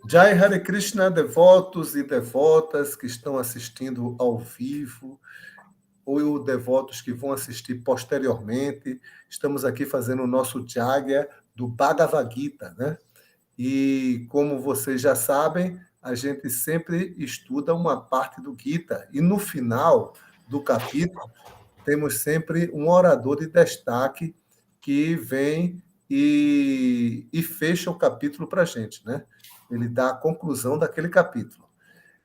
Jai Hare Krishna, devotos e devotas que estão assistindo ao vivo, ou devotos que vão assistir posteriormente. Estamos aqui fazendo o nosso Jagya do Bhagavad Gita, né? E como vocês já sabem, a gente sempre estuda uma parte do Gita. E no final do capítulo, temos sempre um orador de destaque que vem e fecha o capítulo para a gente, né? Ele dá a conclusão daquele capítulo.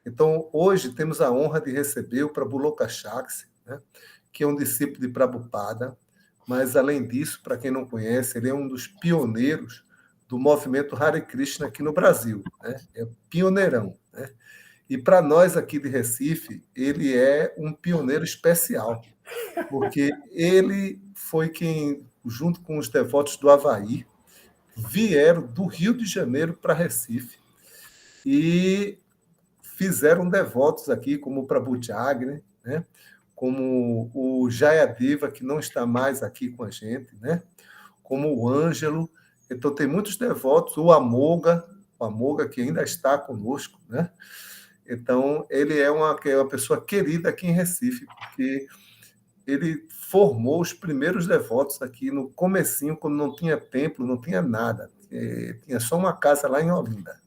Então, hoje temos a honra de receber o Prabhu Lokashakshi, né? Que é um discípulo de Prabhupada, mas, além disso, para quem não conhece, ele é um dos pioneiros do movimento Hare Krishna aqui no Brasil, né? É pioneirão, né? E para nós aqui de Recife, ele é um pioneiro especial, porque ele foi quem, junto com os devotos do Havaí, vieram do Rio de Janeiro para Recife e fizeram devotos aqui, como o Prabhu Jagni, né? Como o Jayadeva, que não está mais aqui com a gente, né? Como o Ângelo. Então, tem muitos devotos, o Amoga que ainda está conosco, né? Então, ele é uma pessoa querida aqui em Recife, porque ele formou os primeiros devotos aqui no comecinho, quando não tinha templo, não tinha nada. Tinha só uma casa lá em Olinda.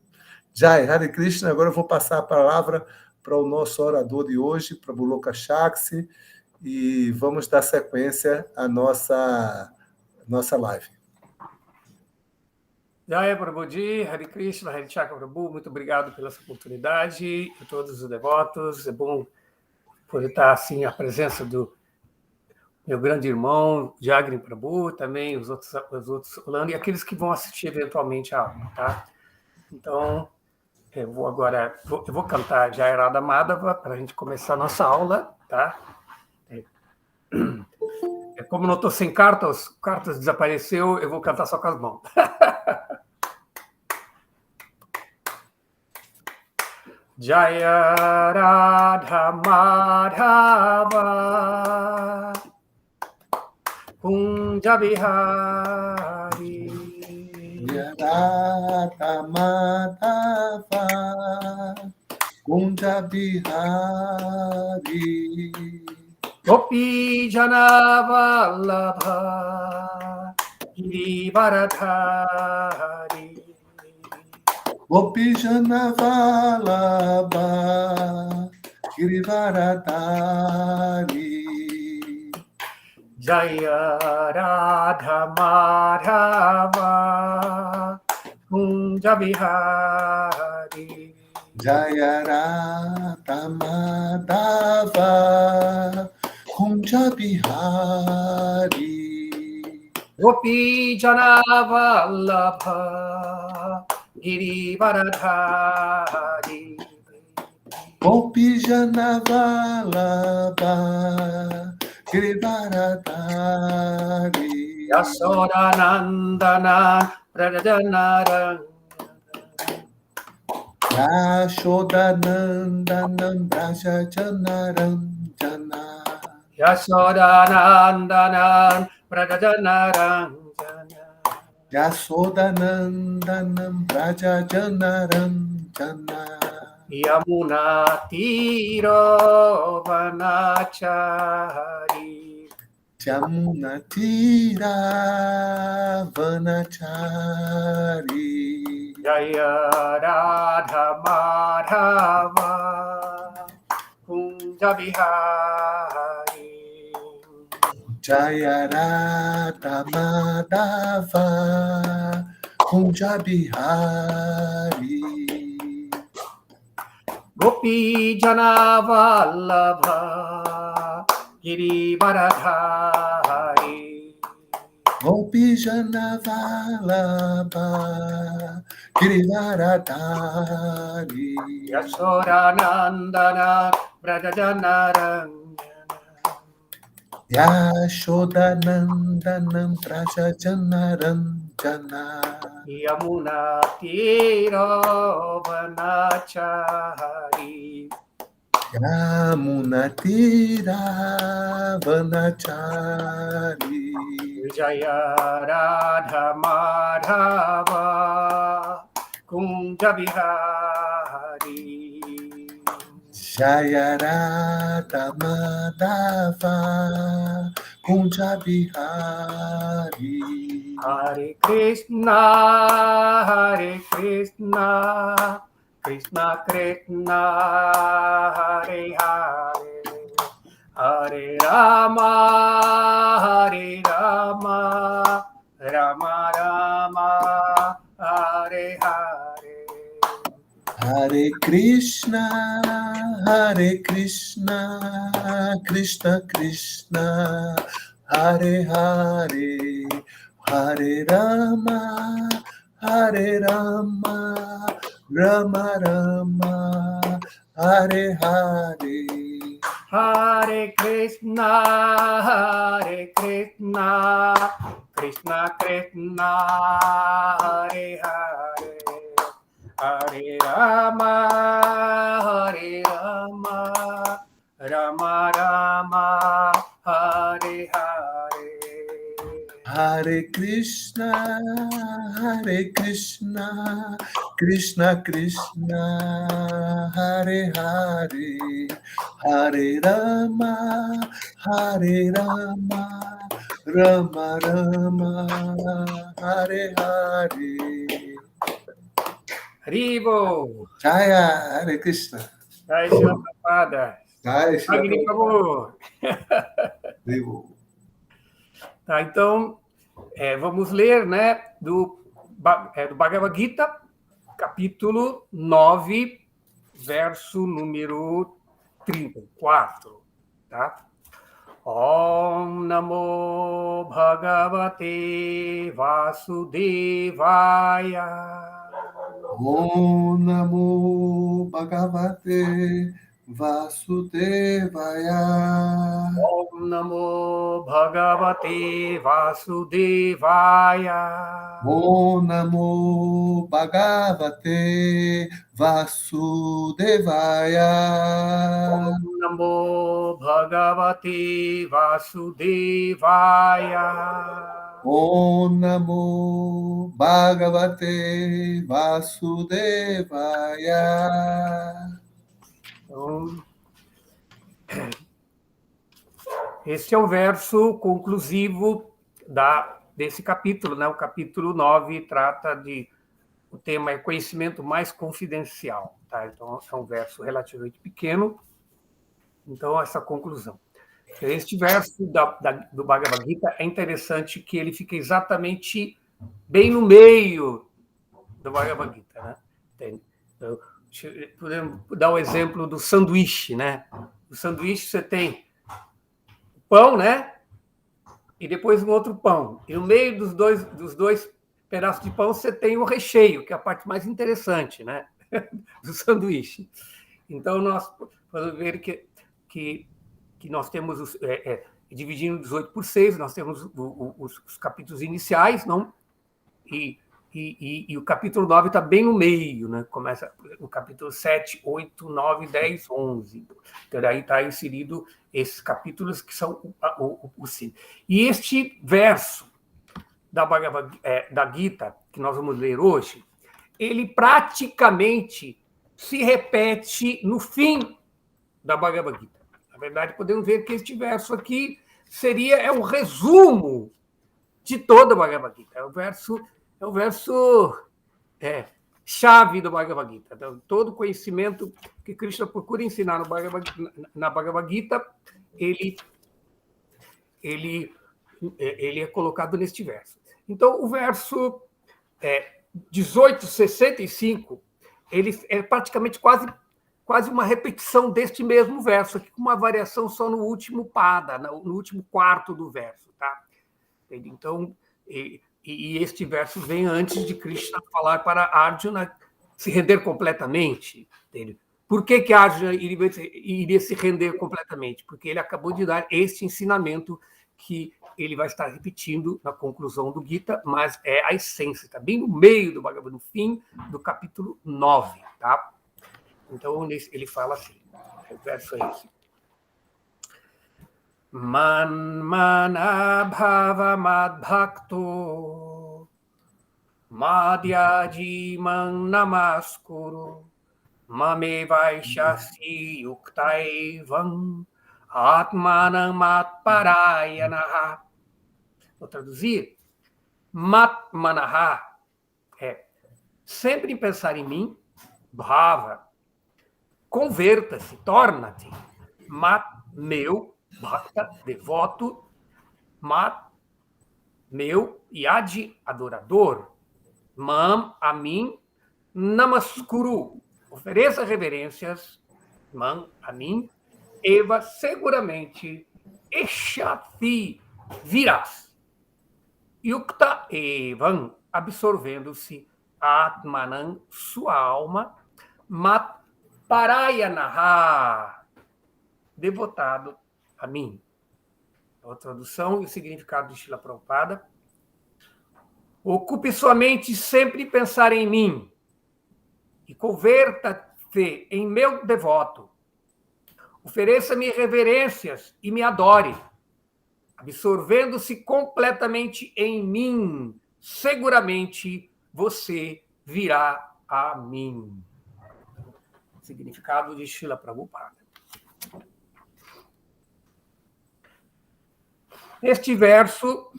Jai Hare Krishna, agora eu vou passar a palavra para o nosso orador de hoje, para o Lokashakshi, e vamos dar sequência à nossa live. Jai Prabhuji, Hare Krishna, Hare Chakra Prabhu, muito obrigado pela essa oportunidade, a todos os devotos. É bom poder estar assim, a presença do meu grande irmão, Jagni Prabhu, também os outros falando, e aqueles que vão assistir eventualmente a aula, tá? Então, eu vou cantar Jai Radha Madhava para a gente começar a nossa aula, tá? Como não estou sem cartas desapareceu, eu vou cantar só com as mãos. Jaya Radha Madhava Kunja Bihari Radha Madhava Kunja Bihari Gopi Jana Vallabha Girivaradhari Gopi Jana Vallabha Girivaradhari Jaya Radha Madhava Kunja Bihari Jaya Radha Madhava Kunja Bihari Gopi Jana Vallabha Girivaradhari Gopi Jana Vallabha Girivaradhari Yasodanandana Prajanarang Yashodanandanam Braja Janaranjana Yasodanandanan Prajanarang Yasodanandanam Braja Janaranjana Yamuna Tiro Vanachari Jamuna Tira Vanachari Jaya Radha Madhava Kunja Bihari Jaya Radha Madhava Kunja Bihari Gopi Jana Vallabha Girivaradhari Gopi Jana Vallabha Girivaradhari Yasodanandana Brajajanarang Yashodanandanam Braja Janaranjana Yamuna Tiro Vanachari Yamuna Tira Vanachari Jaya Radha Madhava Kunja Bihari. Jaya Radha Madhava Kunja Bihari. Hare Krishna, Krishna Krishna, Hare Hare, Hare Rama, Rama Rama, Hare Hare. Hare Krishna, Krishna Krishna, Hare Hare, Hare Rama, Rama Rama, Hare Hare. Hare Krishna, Krishna Krishna, Hare Hare, Hare Rama, Rama Rama, Hare Hare. Hare Krishna, Krishna Krishna, Hare Hare, Hare Rama, Rama Rama, Hare Hare. Haribo. Jaya, Hare Krishna. Jai Shila Prabhupada. Jai Shila Agni Prabhupada. Prabhu. Tá, então, vamos ler, né, do Bhagavad Gita, capítulo 9, verso número 34, tá? Om Namo Bhagavate Vasudevaya. Om Namo Bhagavate Vasudevaya. Om Namo Bhagavate Vasudevaya. Om Namo Bhagavate Vasudevaya. Om Namo Bhagavate Vasudevaya. Om Namo Bhagavate Vasudevaya. Então, este é o verso conclusivo desse capítulo, né? O capítulo 9 trata o tema é conhecimento mais confidencial, tá? Então, é um verso relativamente pequeno. Então, essa conclusão. Este verso do Bhagavad Gita é interessante que ele fica exatamente bem no meio do Bhagavad Gita, né? Então, podemos dar o exemplo do sanduíche, né? O sanduíche você tem pão, né? E depois um outro pão. E no meio dos dois pedaços de pão você tem o recheio, que é a parte mais interessante, né? Do sanduíche. Então nós podemos ver que nós temos dividindo 18 por 6, nós temos os capítulos iniciais, não? E o capítulo 9 está bem no meio, né? Começa o capítulo 7, 8, 9, 10, 11. Então, daí está inserido esses capítulos que são o 5. E este verso da Gita, que nós vamos ler hoje, ele praticamente se repete no fim da Bhagavad Gita. Na verdade, podemos ver que este verso aqui é um resumo de toda a Bhagavad Gita. É o verso chave do Bhagavad Gita. Então, todo conhecimento que Krishna procura ensinar na Bhagavad Gita, ele é colocado neste verso. Então, o verso 1865, ele é praticamente quase uma repetição deste mesmo verso, aqui com uma variação só no último pada, no último quarto do verso, tá? Então, este verso vem antes de Krishna falar para Arjuna se render completamente. Entende? Por que Arjuna iria se render completamente? Porque ele acabou de dar este ensinamento que ele vai estar repetindo na conclusão do Gita, mas é a essência, está bem no meio do Bhagavad, no fim do capítulo 9. Tá? Então, ele fala assim, o verso é esse. Man mana bhava mad bhakto Madhyajimam namaskuru mame vaishasi yuktaivam atmanam matparayanaha. Vou traduzir. Matmanaha é sempre pensar em mim, bhava. Converta-se, torna-te. Mat, meu, bhakta, devoto. Mat, meu, yadi, adorador. Mam, a mim. Namaskuru, ofereça reverências. Mam, a mim. Eva, seguramente. Eshathi, virás. Yukta evam, absorvendo-se. Atmanam, sua alma. Mat, parayanaha, devotado a mim. A tradução e o significado de Srila Prabhupada. Ocupe sua mente sempre em pensar em mim e converta-te em meu devoto. Ofereça-me reverências e me adore, absorvendo-se completamente em mim. Seguramente você virá a mim. Significado de Srila Prabhupada. Neste verso,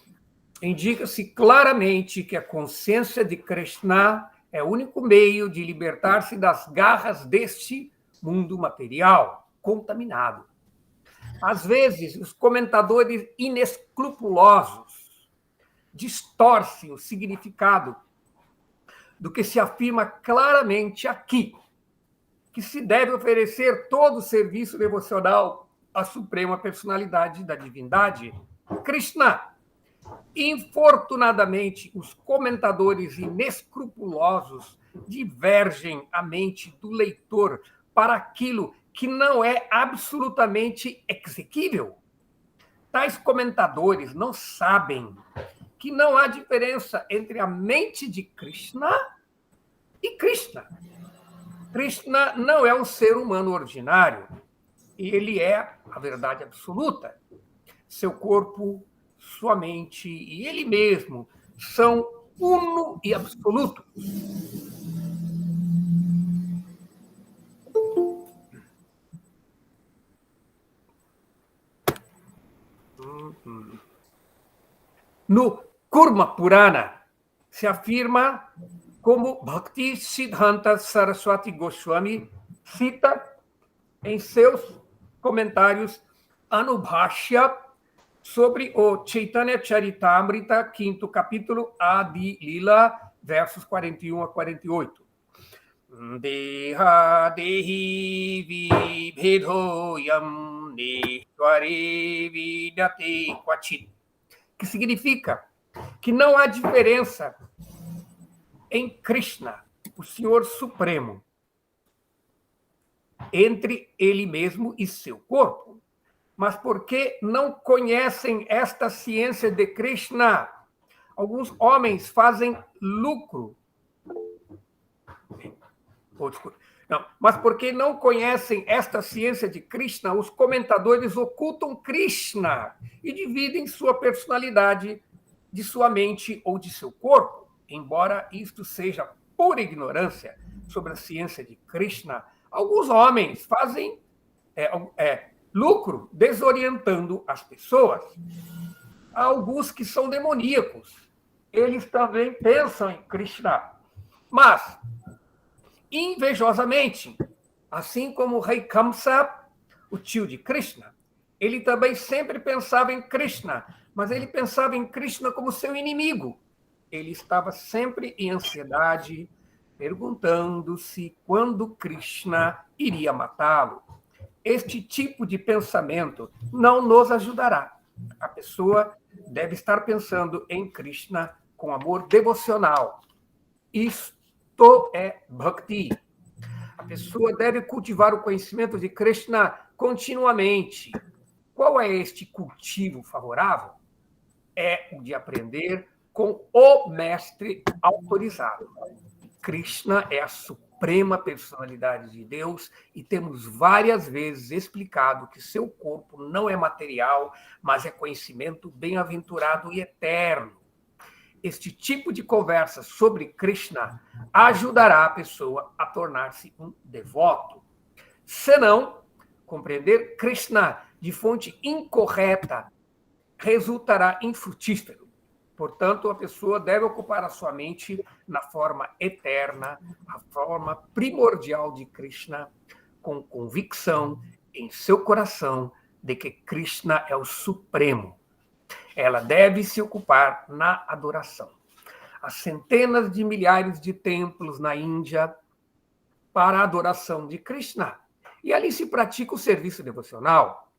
indica-se claramente que a consciência de Krishna é o único meio de libertar-se das garras deste mundo material contaminado. Às vezes, os comentadores inescrupulosos distorcem o significado do que se afirma claramente aqui, que se deve oferecer todo o serviço devocional à Suprema Personalidade da Divindade, Krishna. Infortunadamente, os comentadores inescrupulosos divergem a mente do leitor para aquilo que não é absolutamente exequível. Tais comentadores não sabem que não há diferença entre a mente de Krishna e Krishna. Krishna não é um ser humano ordinário. Ele é a verdade absoluta. Seu corpo, sua mente e ele mesmo são uno e absoluto. No Kurma Purana se afirma, como Bhakti Siddhanta Saraswati Goswami cita em seus comentários Anubhashya sobre o Chaitanya Charitamrita, 5º capítulo, Adi Lila, versos 41 a 48. Deha dehi vibhedoyam neshware vidyate kvachit. Que significa que não há diferença em Krishna, o Senhor Supremo, entre ele mesmo e seu corpo. Mas porque não conhecem esta ciência de Krishna, alguns homens fazem lucro. Não, mas porque não conhecem esta ciência de Krishna, os comentadores ocultam Krishna e dividem sua personalidade de sua mente ou de seu corpo. Embora isto seja pura ignorância sobre a ciência de Krishna, alguns homens fazem lucro desorientando as pessoas. Há alguns que são demoníacos. Eles também pensam em Krishna. Mas, invejosamente, assim como o rei Kamsa, o tio de Krishna, ele também sempre pensava em Krishna, mas ele pensava em Krishna como seu inimigo. Ele estava sempre em ansiedade, perguntando-se quando Krishna iria matá-lo. Este tipo de pensamento não nos ajudará. A pessoa deve estar pensando em Krishna com amor devocional. Isto é Bhakti. A pessoa deve cultivar o conhecimento de Krishna continuamente. Qual é este cultivo favorável? É o de aprender com o mestre autorizado. Krishna é a suprema personalidade de Deus e temos várias vezes explicado que seu corpo não é material, mas é conhecimento bem-aventurado e eterno. este tipo de conversa sobre Krishna ajudará a pessoa a tornar-se um devoto. Senão, compreender Krishna de fonte incorreta resultará infrutífero. Portanto, a pessoa deve ocupar a sua mente na forma eterna, a forma primordial de Krishna, com convicção em seu coração de que Krishna é o Supremo. Ela deve se ocupar na adoração. Há centenas de milhares de templos na Índia para a adoração de Krishna. E ali se pratica o serviço devocional.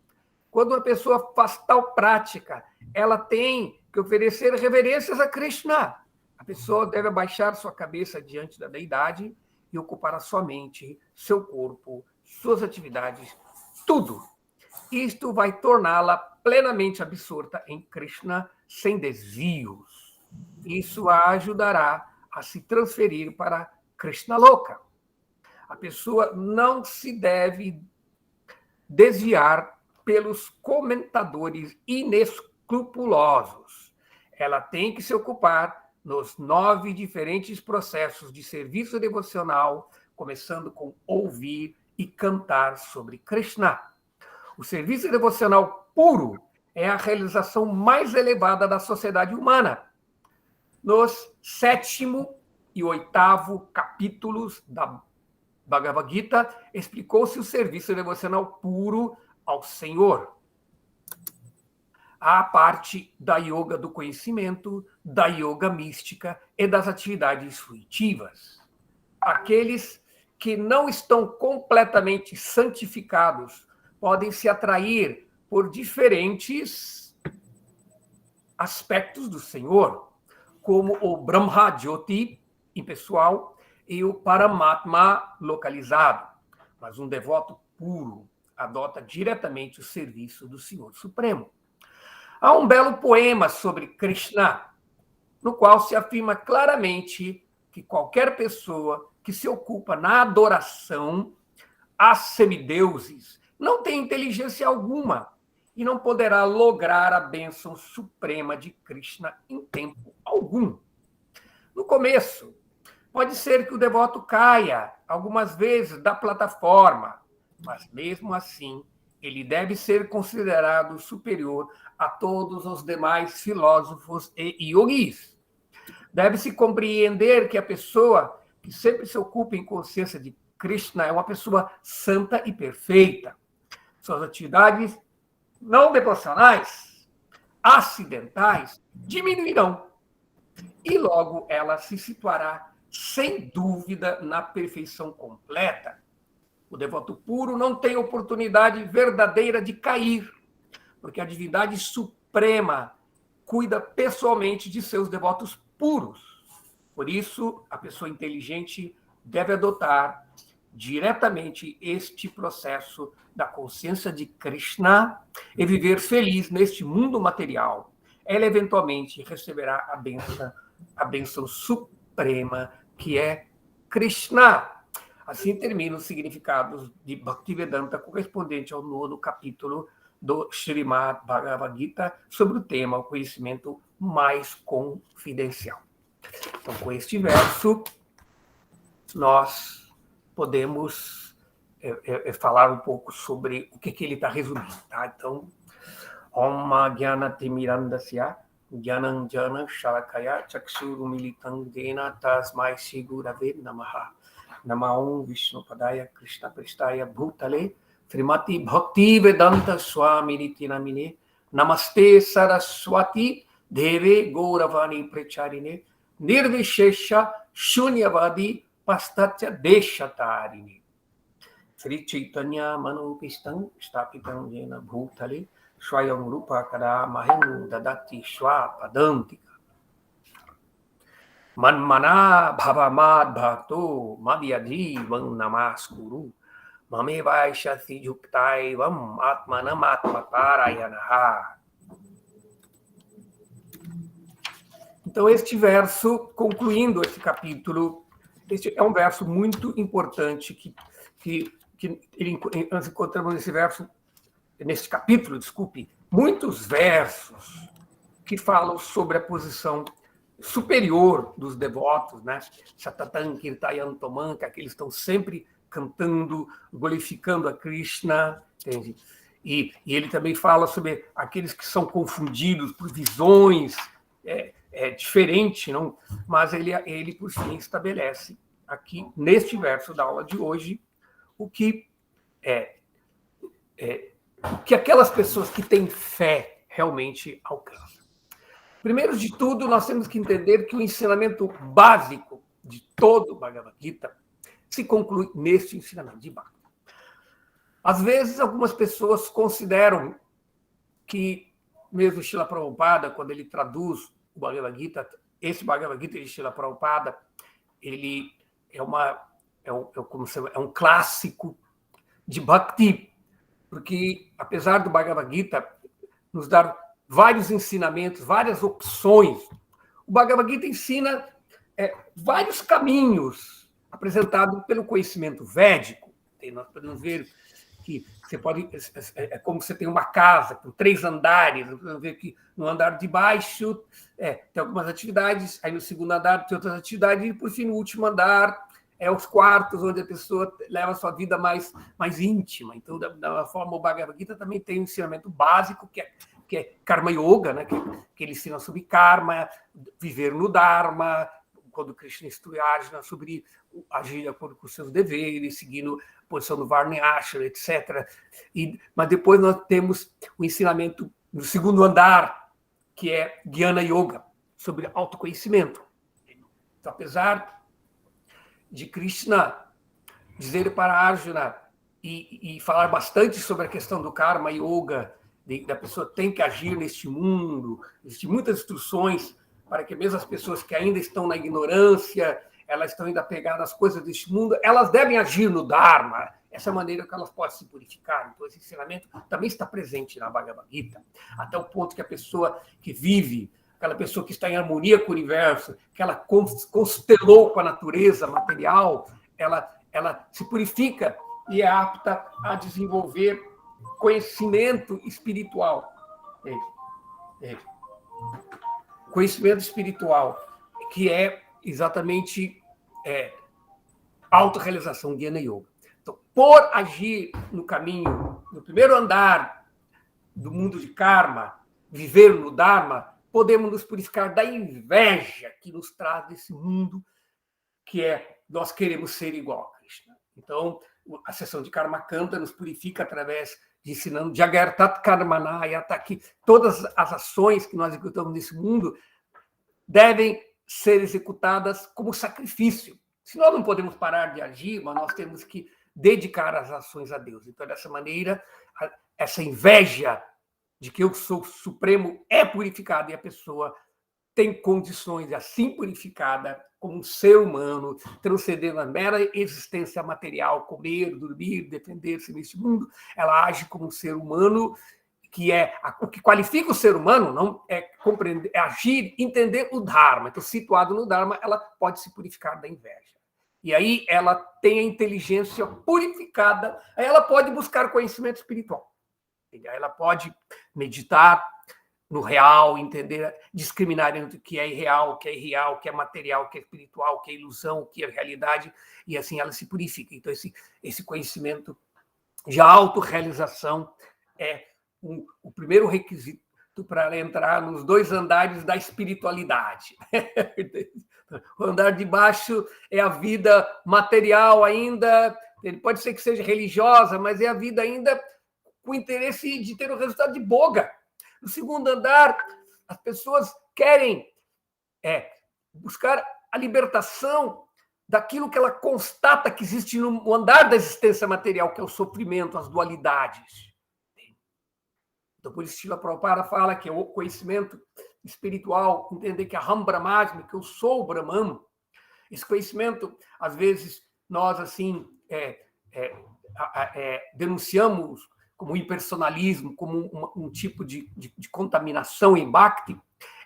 Quando uma pessoa faz tal prática, ela tem que oferecer reverências a Krishna. A pessoa deve abaixar sua cabeça diante da deidade e ocupar a sua mente, seu corpo, suas atividades, tudo. Isto vai torná-la plenamente absorta em Krishna, sem desvios. Isso a ajudará a se transferir para Krishna Loka. A pessoa não se deve desviar pelos comentadores inescrupulosos. Ela tem que se ocupar nos 9 diferentes processos de serviço devocional, começando com ouvir e cantar sobre Krishna. O serviço devocional puro é a realização mais elevada da sociedade humana. Nos 7º e 8º capítulos da Bhagavad Gita, explicou-se o serviço devocional puro ao Senhor. A parte da yoga do conhecimento, da yoga mística e das atividades fruitivas. Aqueles que não estão completamente santificados podem se atrair por diferentes aspectos do Senhor, como o Brahma Jyoti, impessoal, e o Paramatma localizado. Mas um devoto puro adota diretamente o serviço do Senhor Supremo. Há um belo poema sobre Krishna, no qual se afirma claramente que qualquer pessoa que se ocupa na adoração a semideuses não tem inteligência alguma e não poderá lograr a bênção suprema de Krishna em tempo algum. No começo, pode ser que o devoto caia algumas vezes da plataforma, mas mesmo assim, ele deve ser considerado superior a todos os demais filósofos e yogis. Deve-se compreender que a pessoa que sempre se ocupa em consciência de Krishna é uma pessoa santa e perfeita. Suas atividades não devocionais, acidentais, diminuirão. E logo ela se situará, sem dúvida, na perfeição completa. O devoto puro não tem oportunidade verdadeira de cair, porque a divindade suprema cuida pessoalmente de seus devotos puros. Por isso, a pessoa inteligente deve adotar diretamente este processo da consciência de Krishna e viver feliz neste mundo material. Ela eventualmente receberá a bênção suprema, que é Krishna. Assim termina os significados de Bhaktivedanta correspondente ao 9º capítulo do Srimad Bhagavad Gita sobre o tema, o conhecimento mais confidencial. Então, com este verso, nós podemos falar um pouco sobre o que ele está resumindo. Tá? Então, Om Jnana Timirandasya Jnanam Jana Shalakaya Chakshuru Militam Dena Tasmai Shri Gurave Namaha Namaum Vishnu Padaya Krishna Prestaya Bhutale Srimati Bhakti Vedanta Swami Niti Namine Namaste Saraswati Deve Gauravani Precharine Nirvishesha Shunyavadi Pastatya Deshatarine Sri Chaitanya Manopistam Stapitam Jena Bhutale Swayam Rupa Kada Mahim Dadati Swapadantika Manmana Bhavamad Bhakto Madhyadivam Namaskuru Mame Vaishati Yuktaivam Atmanam Atmaparayanaha. Então, este verso, concluindo esse capítulo, este é um verso muito importante que nós encontramos nesse capítulo, muitos versos que falam sobre a posição superior dos devotos, né? Satatan, Kirtayan, Tomanka, que eles estão sempre cantando, glorificando a Krishna, entende? E ele também fala sobre aqueles que são confundidos por visões diferente, não? Mas ele, por fim, estabelece aqui, neste verso da aula de hoje, o que aquelas pessoas que têm fé realmente alcançam. Primeiro de tudo, nós temos que entender que o ensinamento básico de todo o Bhagavad Gita se conclui neste ensinamento de Bhakti. Às vezes, algumas pessoas consideram que, mesmo Srila Prabhupada, quando ele traduz o Bhagavad Gita, esse Bhagavad Gita de Srila Prabhupada, ele é um clássico de Bhakti, porque, apesar do Bhagavad Gita nos dar vários ensinamentos, várias opções, o Bhagavad Gita ensina vários caminhos apresentados pelo conhecimento védico. Nós podemos ver que você pode... É como você tem uma casa com 3 andares, nós podemos ver que no andar de baixo tem algumas atividades, aí no segundo andar tem outras atividades, e, por fim, no último andar os quartos onde a pessoa leva a sua vida mais íntima. Então, da forma, o Bhagavad Gita também tem um ensinamento básico, que é Karma Yoga, né? que ele ensina sobre karma, viver no Dharma, quando Krishna instrui Arjuna sobre agir de acordo com os seus deveres, seguindo a posição do Varnashram, etc. Mas depois nós temos o ensinamento no segundo andar, que é Jnana Yoga, sobre autoconhecimento. Então, apesar de Krishna dizer para Arjuna e falar bastante sobre a questão do Karma Yoga, da pessoa tem que agir neste mundo, existem muitas instruções para que mesmo as pessoas que ainda estão na ignorância, elas estão ainda apegadas às coisas deste mundo, elas devem agir no Dharma. Essa é a maneira que elas podem se purificar. Então, esse ensinamento também está presente na Bhagavad Gita, até o ponto que a pessoa que vive, aquela pessoa que está em harmonia com o universo, que ela constelou com a natureza material, ela se purifica e é apta a desenvolver conhecimento espiritual. Conhecimento espiritual, que é exatamente autorrealização, Jnana Yoga. Então, por agir no caminho, no primeiro andar do mundo de karma, viver no Dharma, podemos nos purificar da inveja que nos traz desse mundo, que nós queremos ser igual a Krishna. Então, a sessão de Karma Kanda nos purifica através de ensinando Jagartat Karmana Yata, que todas as ações que nós executamos nesse mundo devem ser executadas como sacrifício. Se nós não podemos parar de agir, mas nós temos que dedicar as ações a Deus. Então, dessa maneira, essa inveja de que eu sou supremo é purificada e a pessoa tem condições de, assim purificada, como um ser humano, transcendendo a mera existência material, comer, dormir, defender-se neste mundo, ela age como um ser humano, que o que qualifica o ser humano não é compreender, é agir, entender o Dharma. Então, situado no Dharma, ela pode se purificar da inveja. E aí ela tem a inteligência purificada, aí ela pode buscar conhecimento espiritual. Aí ela pode meditar no real, entender, discriminar entre o que é irreal, o que é irreal, o que é material, o que é espiritual, o que é ilusão, o que é realidade, e assim ela se purifica. Então, esse conhecimento de autorrealização é o primeiro requisito para ela entrar nos 2 andares da espiritualidade. O andar de baixo é a vida material ainda, ele pode ser que seja religiosa, mas é a vida ainda com interesse de ter o resultado de boga. No segundo andar, as pessoas querem buscar a libertação daquilo que ela constata que existe no andar da existência material, que é o sofrimento, as dualidades. Então, por isso, Srila Prabhupada fala que é o conhecimento espiritual, entender que Aham Brahmasmi, que eu sou o Brahman. Esse conhecimento, às vezes, nós, assim, denunciamos como impersonalismo, como um tipo de contaminação em Bhakti.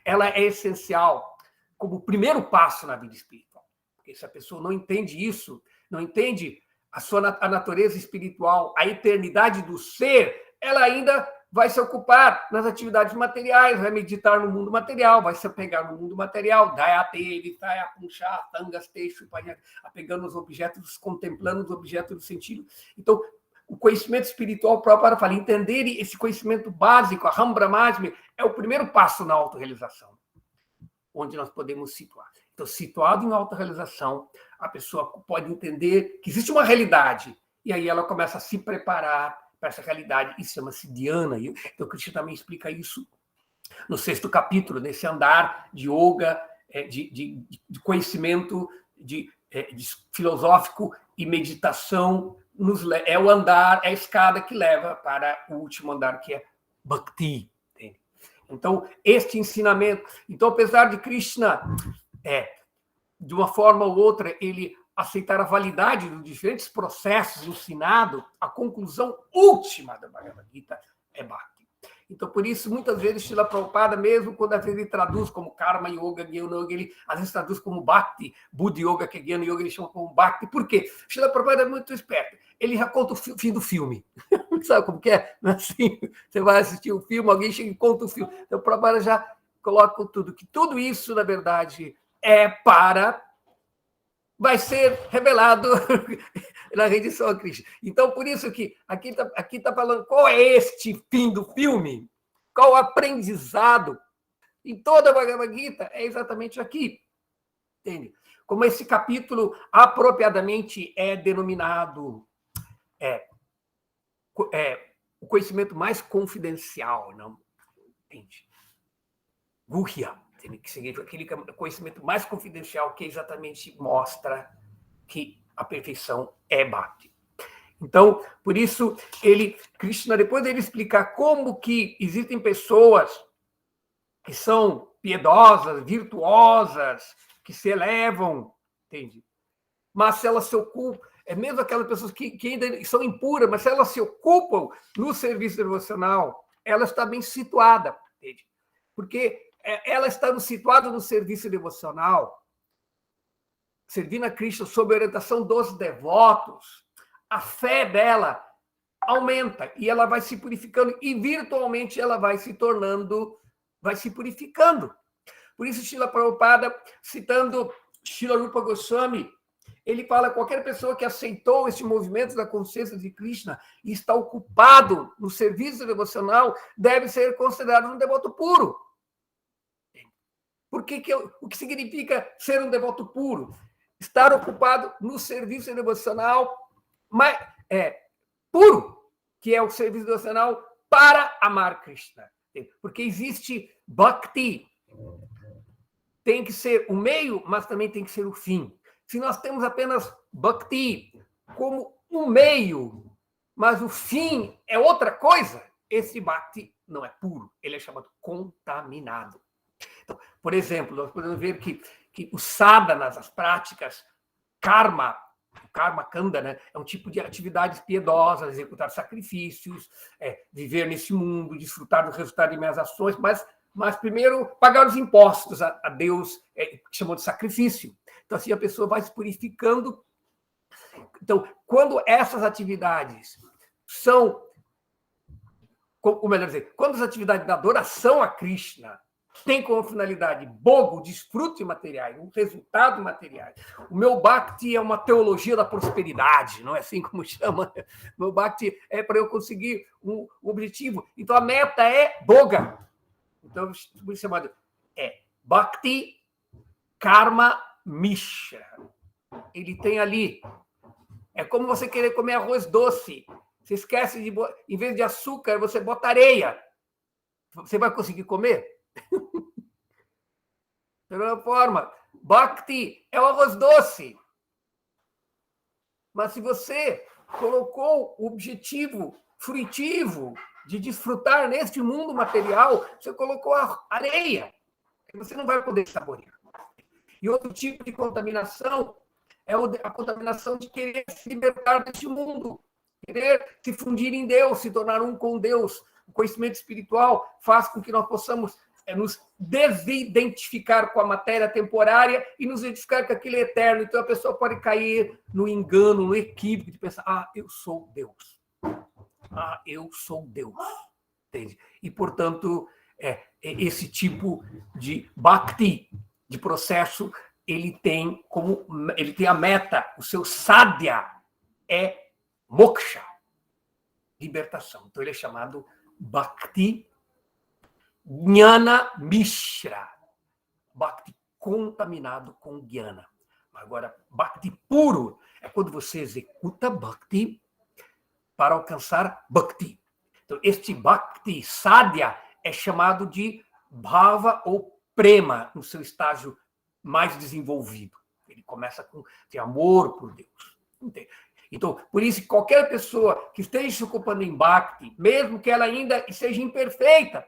Ela é essencial como o primeiro passo na vida espiritual. Porque se a pessoa não entende isso, não entende a natureza espiritual, a eternidade do ser, ela ainda vai se ocupar nas atividades materiais, vai meditar no mundo material, vai se apegar no mundo material, apegando os objetos, contemplando os objetos do sentido. Então, o conhecimento espiritual, o Prabhupada fala, entender esse conhecimento básico, a Ram Brahmasmi, é o primeiro passo na autorrealização, onde nós podemos situar. Então, situado em autorrealização, a pessoa pode entender que existe uma realidade, e aí ela começa a se preparar para essa realidade, e chama-se Dhyana. Então, o Krishna também explica isso no 6º capítulo, nesse andar de yoga, de conhecimento de filosófico e meditação, é o andar, é a escada que leva para o último andar, que é Bhakti. Entende? Então, este ensinamento... Então, apesar de Krishna, de uma forma ou outra, ele aceitar a validade dos diferentes processos ensinados, a conclusão última da Bhagavad Gita é Bhakti. Então, por isso, muitas vezes, Srila Prabhupada, mesmo quando às vezes ele traduz como Karma Yoga, Jnana Yoga, ele às vezes traduz como Bhakti, Buddha Yoga, que é Jnana Yoga, ele chama como Bhakti. Por quê? Srila Prabhupada é muito esperto. Ele já conta o fim do filme. Sabe como que é? Assim, você vai assistir o filme, alguém chega e conta o filme. Então, o Prabhupada já coloca tudo, que tudo isso, na verdade, vai ser revelado na rendição a Krishna. Então, por isso que aqui tá falando qual é este fim do filme, qual o aprendizado em toda a Bhagavad Gita, é exatamente aqui. Entende? Como esse capítulo apropriadamente é denominado o conhecimento mais confidencial, não? Entende? Guhya. Que significa aquele conhecimento mais confidencial que exatamente mostra que a perfeição é Bhakti. Então, por isso, Krishna, depois dele explicar como que existem pessoas que são piedosas, virtuosas, que se elevam, entende? Mas se elas se ocupam, mesmo aquelas pessoas que ainda são impuras, mas se elas se ocupam no serviço devocional, ela está bem situada, entende? Porque ela está situada no serviço devocional, servindo a Krishna sob a orientação dos devotos, a fé dela aumenta e ela vai se purificando e virtualmente ela vai se purificando. Por isso, Srila Prabhupada, citando Srila Rupa Goswami, ele fala que qualquer pessoa que aceitou esse movimento da consciência de Krishna e está ocupado no serviço devocional deve ser considerado um devoto puro. O que significa ser um devoto puro? Estar ocupado no serviço devocional puro, que é o serviço devocional para amar Krishna. Porque existe Bhakti, tem que ser o meio, mas também tem que ser o fim. Se nós temos apenas Bhakti como um meio, mas o fim é outra coisa, esse Bhakti não é puro, ele é chamado contaminado. Então, por exemplo, nós podemos ver que os sadhanas, as práticas, o karma kanda, né, é um tipo de atividades piedosas, executar sacrifícios, viver nesse mundo, desfrutar do resultado de minhas ações, mas primeiro pagar os impostos a Deus, que chamam de sacrifício. Então, assim, a pessoa vai se purificando. Então, quando essas atividades são, ou melhor dizer, quando as atividades da adoração a Krishna tem como finalidade bogo, desfrute materiais, um resultado materiais. O meu Bhakti é uma teologia da prosperidade, não é assim como chama? O meu Bhakti é para eu conseguir um objetivo. Então, a meta é boga. Então, por isso chamado Bhakti Karma Mishra. Ele tem ali. É como você querer comer arroz doce. Você esquece de, em vez de açúcar, você bota areia. Você vai conseguir comer? Da mesma forma, Bhakti é o arroz doce. Mas se você colocou o objetivo fruitivo de desfrutar neste mundo material, você colocou a areia. Você não vai poder saborear. E outro tipo de contaminação é a contaminação de querer se libertar deste mundo, querer se fundir em Deus, se tornar um com Deus. O conhecimento espiritual faz com que nós possamos nos desidentificar com a matéria temporária e nos identificar com aquilo eterno. Então, a pessoa pode cair no engano, no equívoco de pensar, eu sou Deus. Eu sou Deus. Entende? E, portanto, esse tipo de bhakti, de processo, ele tem a meta, o seu sadhya é moksha, libertação. Então, ele é chamado Bhakti Jnana Mishra. Bhakti contaminado com Jnana. Agora, Bhakti puro é quando você executa Bhakti para alcançar Bhakti. Então, este Bhakti Sadhya é chamado de Bhava ou Prema, no seu estágio mais desenvolvido. Ele começa com amor por Deus. Entende? Então, por isso, qualquer pessoa que esteja se ocupando em Bhakti, mesmo que ela ainda seja imperfeita,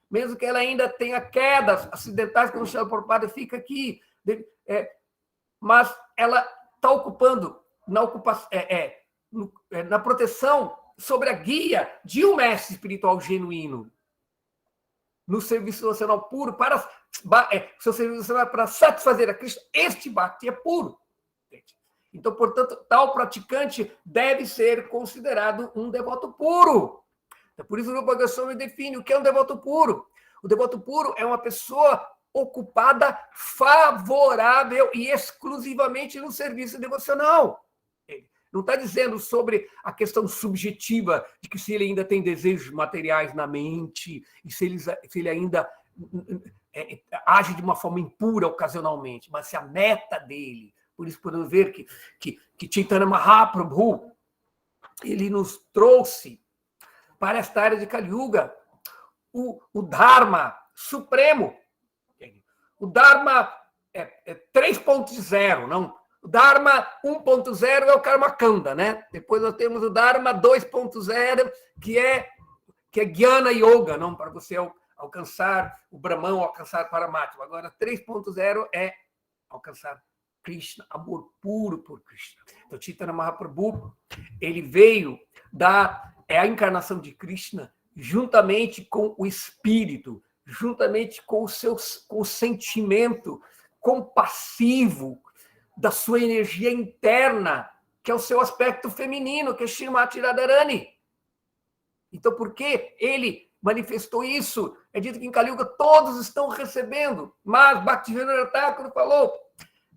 mesmo que ela ainda tenha quedas acidentais, como o Srila Prabhupada fica aqui, mas ela está ocupando na proteção, sobre a guia de um mestre espiritual genuíno, no serviço devocional puro, seu serviço devocional para satisfazer a Krishna, este Bhakti é puro. Então, portanto, tal praticante deve ser considerado um devoto puro. É por isso que o Rupa Goswami define o que é um devoto puro. O devoto puro é uma pessoa ocupada favorável e exclusivamente no serviço devocional. Ele não está dizendo sobre a questão subjetiva de que se ele ainda tem desejos materiais na mente e se ele ainda age de uma forma impura ocasionalmente, mas se a meta dele... Por isso podemos ver que Chaitanya Mahaprabhu ele nos trouxe para esta área de Kali Yuga o Dharma supremo. O Dharma 3.0, não? O Dharma 1.0 é o Karmakanda, né? Depois nós temos o Dharma 2.0, que é Jnana Yoga, não? Para você alcançar o Brahman, alcançar Paramatma. Agora, 3.0 é alcançar Krishna, amor puro por Krishna. Então, Chaitanya Mahaprabhu, ele veio a encarnação de Krishna juntamente com o espírito, juntamente com o sentimento compassivo da sua energia interna, que é o seu aspecto feminino, que é Srimati Radharani. Então, por que ele manifestou isso? É dito que em Kali Yuga todos estão recebendo, mas Bhaktivinoda Thakur falou,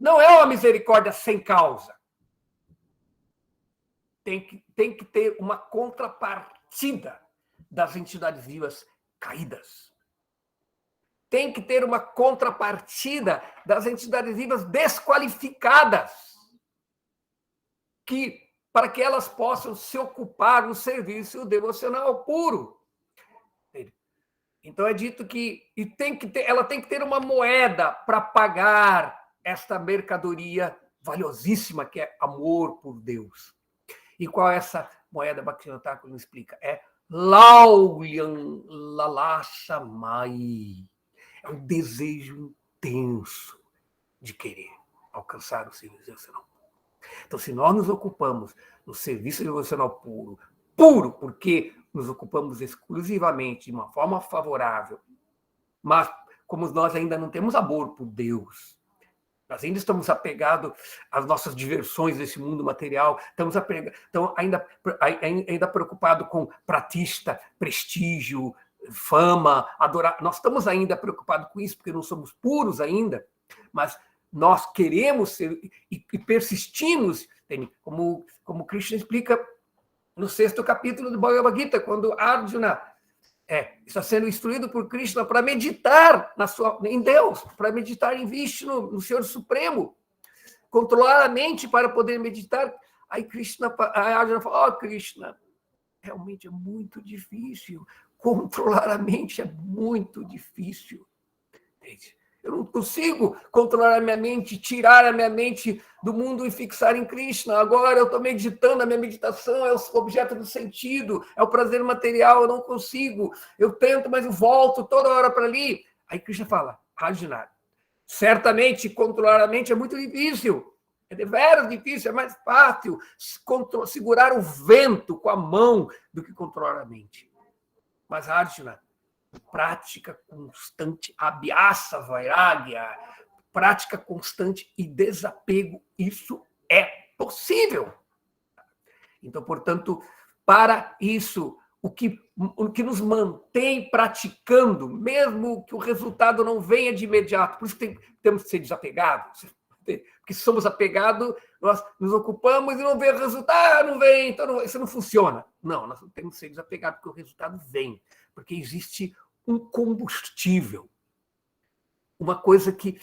não é uma misericórdia sem causa. Tem que ter uma contrapartida das entidades vivas caídas. Tem que ter uma contrapartida das entidades vivas desqualificadas, para que elas possam se ocupar no serviço devocional puro. Então é dito que ela tem que ter uma moeda para pagar esta mercadoria valiosíssima que é amor por Deus. E qual é essa moeda? Bhaktivinoda Thakur nos explica. É Laulyan Lalasha Mai. É um desejo intenso de querer alcançar o serviço devocional. Então, se nós nos ocupamos no serviço devocional puro, porque nos ocupamos exclusivamente de uma forma favorável, mas como nós ainda não temos amor por Deus, nós ainda estamos apegados às nossas diversões desse mundo material, estamos ainda preocupados com pratista, prestígio, fama, adorar. Nós estamos ainda preocupados com isso, porque não somos puros ainda, mas nós queremos ser e persistimos, como Krishna explica no 6º capítulo do Bhagavad Gita, quando Arjuna está sendo instruído por Krishna para meditar em Deus, para meditar em Vishnu, no Senhor Supremo, controlar a mente para poder meditar. Aí Arjuna fala, Krishna, realmente é muito difícil, controlar a mente é muito difícil. Entende? Eu não consigo controlar a minha mente, tirar a minha mente do mundo e fixar em Krishna. Agora eu estou meditando, a minha meditação é o objeto do sentido, é o prazer material, eu não consigo. Eu tento, mas eu volto toda hora para ali. Aí Krishna fala, Arjuna, certamente controlar a mente é muito difícil. É deveras difícil, é mais fácil segurar o vento com a mão do que controlar a mente. Mas Arjuna, prática constante, abhyasa vairagya, prática constante e desapego, isso é possível. Então, portanto, para isso, o que nos mantém praticando, mesmo que o resultado não venha de imediato. Por isso que temos que ser desapegados. Porque se somos apegados, nós nos ocupamos e não vê o resultado, não vem, então isso não funciona. Não, nós temos que ser desapegados, porque o resultado vem. Porque existe um combustível, uma coisa que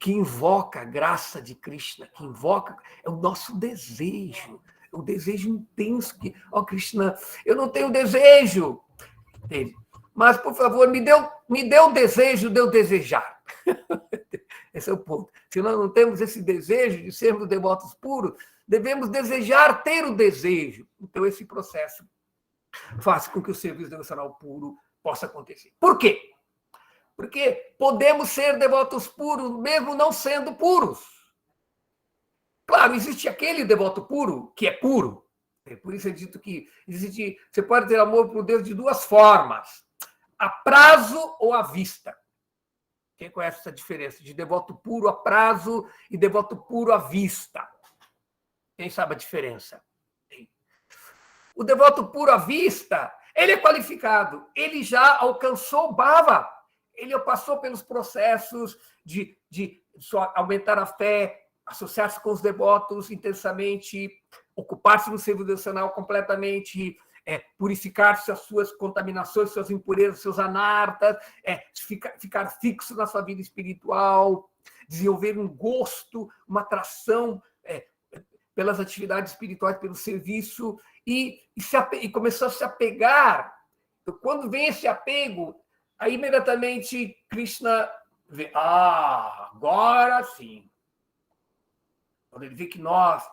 invoca a graça de Krishna, que invoca, é o nosso desejo, é o desejo intenso que, Krishna, eu não tenho desejo, mas, por favor, me dê o desejo de eu desejar. Esse é o ponto. Se nós não temos esse desejo de sermos devotos puros, devemos desejar ter o desejo. Então, esse processo faz com que o serviço devocional puro possa acontecer. Por quê? Porque podemos ser devotos puros, mesmo não sendo puros. Claro, existe aquele devoto puro que é puro. Por isso é dito que você pode ter amor por Deus de duas formas: a prazo ou à vista. Quem conhece essa diferença de devoto puro a prazo e devoto puro à vista? Quem sabe a diferença? O devoto puro à vista, ele é qualificado, ele já alcançou Bhava, ele passou pelos processos de aumentar a fé, associar-se com os devotos intensamente, ocupar-se no serviço devocional completamente, purificar-se as suas contaminações, suas impurezas, seus anartas, ficar fixo na sua vida espiritual, desenvolver um gosto, uma atração pelas atividades espirituais, pelo serviço, e começou a se apegar. Então, quando vem esse apego, aí imediatamente Krishna vê, agora sim. Quando ele vê que nós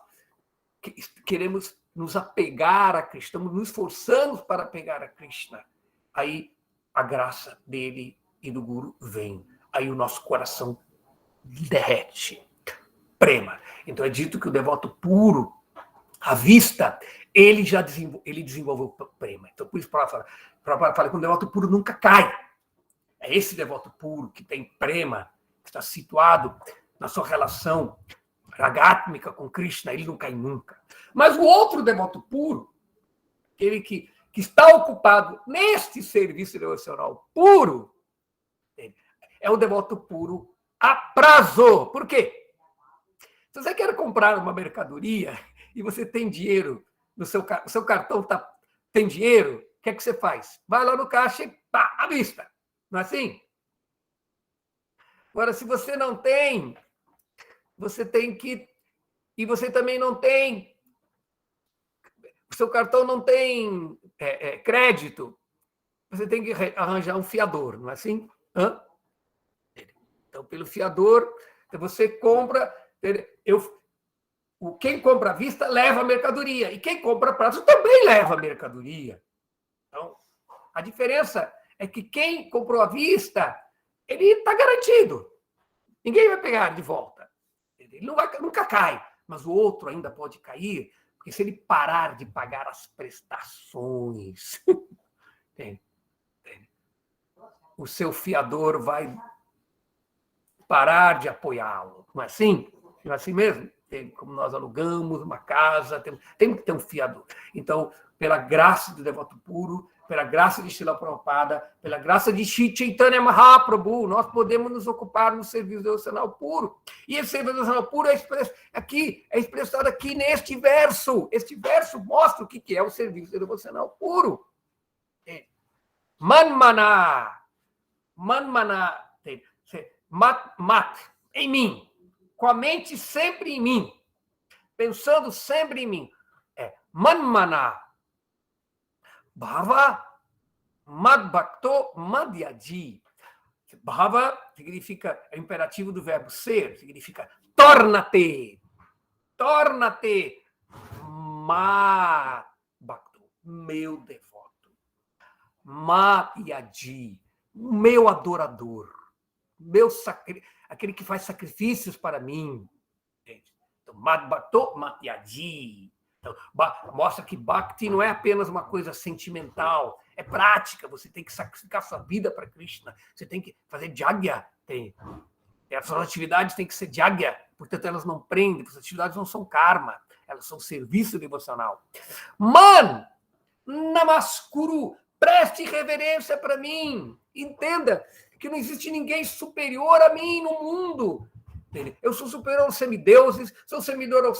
queremos nos apegar a Krishna, estamos nos esforçando para apegar a Krishna, aí a graça dele e do Guru vem. Aí o nosso coração derrete. Prema. Então é dito que o devoto puro, à vista, ele desenvolveu prema. Então por isso Prabhupada fala que o devoto puro nunca cai. É esse devoto puro que tem prema, que está situado na sua relação ragátmica com Krishna, ele não cai nunca. Mas o outro devoto puro, aquele que está ocupado neste serviço devocional puro, é o devoto puro a prazo. Por quê? Se você quer comprar uma mercadoria e você tem dinheiro, o seu cartão tem dinheiro, o que é que você faz? Vai lá no caixa e pá, à vista. Não é assim? Agora, se você não tem, você tem que... E você também não tem... O seu cartão não tem crédito, você tem que arranjar um fiador, não é assim? Então, pelo fiador, você compra... Quem compra à vista leva a mercadoria, e quem compra a prazo também leva a mercadoria. Então, a diferença é que quem comprou à vista, ele está garantido. Ninguém vai pegar de volta. Ele nunca cai, mas o outro ainda pode cair, porque se ele parar de pagar as prestações, o seu fiador vai parar de apoiá-lo. Não é assim? Não é assim mesmo? Como nós alugamos uma casa, tem que ter um fiador. Então, pela graça do devoto puro, pela graça de Srila Prabhupada, pela graça de Shri Chaitanya Mahaprabhu, nós podemos nos ocupar no serviço devocional puro. E esse serviço devocional puro é expressado aqui neste verso. Este verso mostra o que é o serviço devocional puro. Manmana, mat, em mim. Com a mente sempre em mim, pensando sempre em mim. Manmana, bhava, madbhakto, madhyadi. Bhava significa, é o imperativo do verbo ser, significa torna-te, madbhakto, meu devoto. Madhyadi, meu adorador, aquele que faz sacrifícios para mim. Então, Madhbhakto Madhyadi. Então, mostra que Bhakti não é apenas uma coisa sentimental, é prática. Você tem que sacrificar sua vida para Krishna. Você tem que fazer jagya. As suas atividades têm que ser jagya. Portanto, elas não prendem. As atividades não são karma. Elas são serviço devocional. Namaskuru, preste reverência para mim. Entenda que não existe ninguém superior a mim no mundo. Eu sou superior aos semideuses, sou superior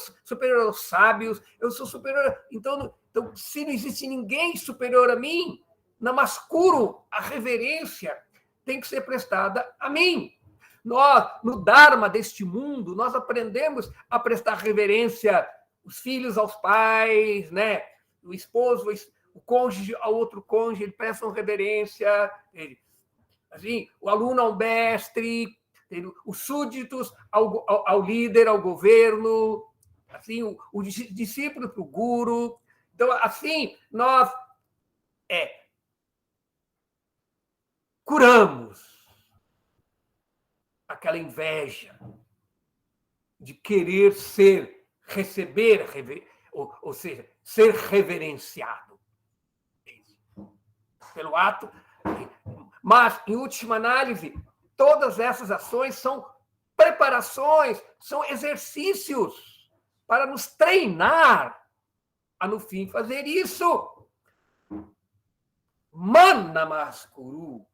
aos sábios, eu sou superior... Então, se não existe ninguém superior a mim, Namaskuru, a reverência tem que ser prestada a mim. Nós, no Dharma deste mundo, nós aprendemos a prestar reverência, os filhos aos pais, né? O esposo, o cônjuge ao outro cônjuge, eles prestam reverência, assim, o aluno ao mestre, os súditos ao líder, ao governo, assim, o discípulo para o guru. Então, assim, nós curamos aquela inveja de querer receber, ou seja, ser reverenciado pelo ato. Mas, em última análise, todas essas ações são preparações, são exercícios para nos treinar a, no fim, fazer isso. Namaskuru,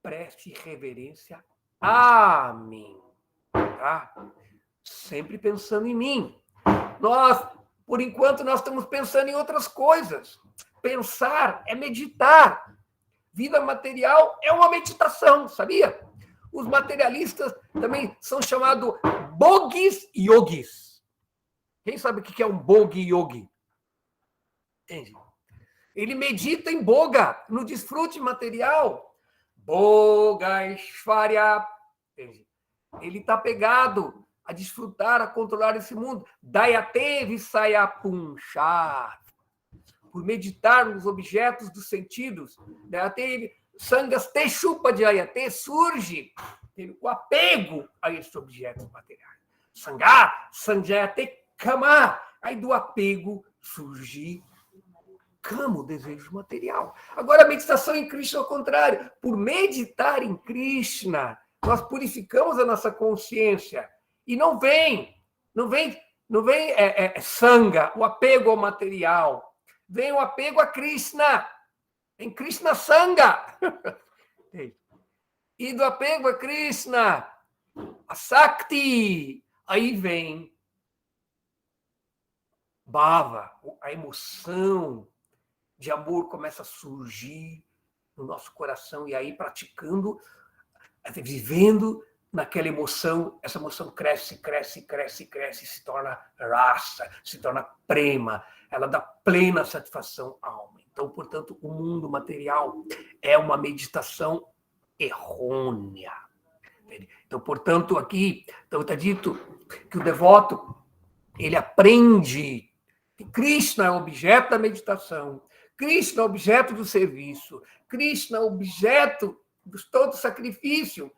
preste reverência a mim. Tá? Sempre pensando em mim. Nós, por enquanto, nós estamos pensando em outras coisas. Pensar é meditar. Vida material é uma meditação, sabia? Os materialistas também são chamados bogis yogis. Quem sabe o que é um bogi yogi? Entende? Ele medita em boga, no desfrute material. Boga Ishvarya. Entende? Ele está pegado a desfrutar, a controlar esse mundo. Dayate Visaya Punsha. Por meditar nos objetos dos sentidos. Dayate Sangas Teshupa de Ayate surge o apego a esses objetos materiais. Sangha, Sanjayate Kama. Aí do apego surge o desejo material. Agora, a meditação em Krishna, ao contrário. Por meditar em Krishna, nós purificamos a nossa consciência. E não vem sanga, o apego ao material. Vem o apego a Krishna. Em Krishna Sanga. E do apego a Krishna, a Sakti, aí vem Bhava, a emoção de amor começa a surgir no nosso coração, e aí praticando, vivendo naquela emoção, essa emoção cresce, se torna rasa, se torna prema, ela dá plena satisfação à alma. Então, portanto, o mundo material é uma meditação errônea. Então, portanto, aqui está dito que o devoto, ele aprende que Krishna é objeto da meditação, Krishna é objeto do serviço, Krishna é objeto de todo sacrifício.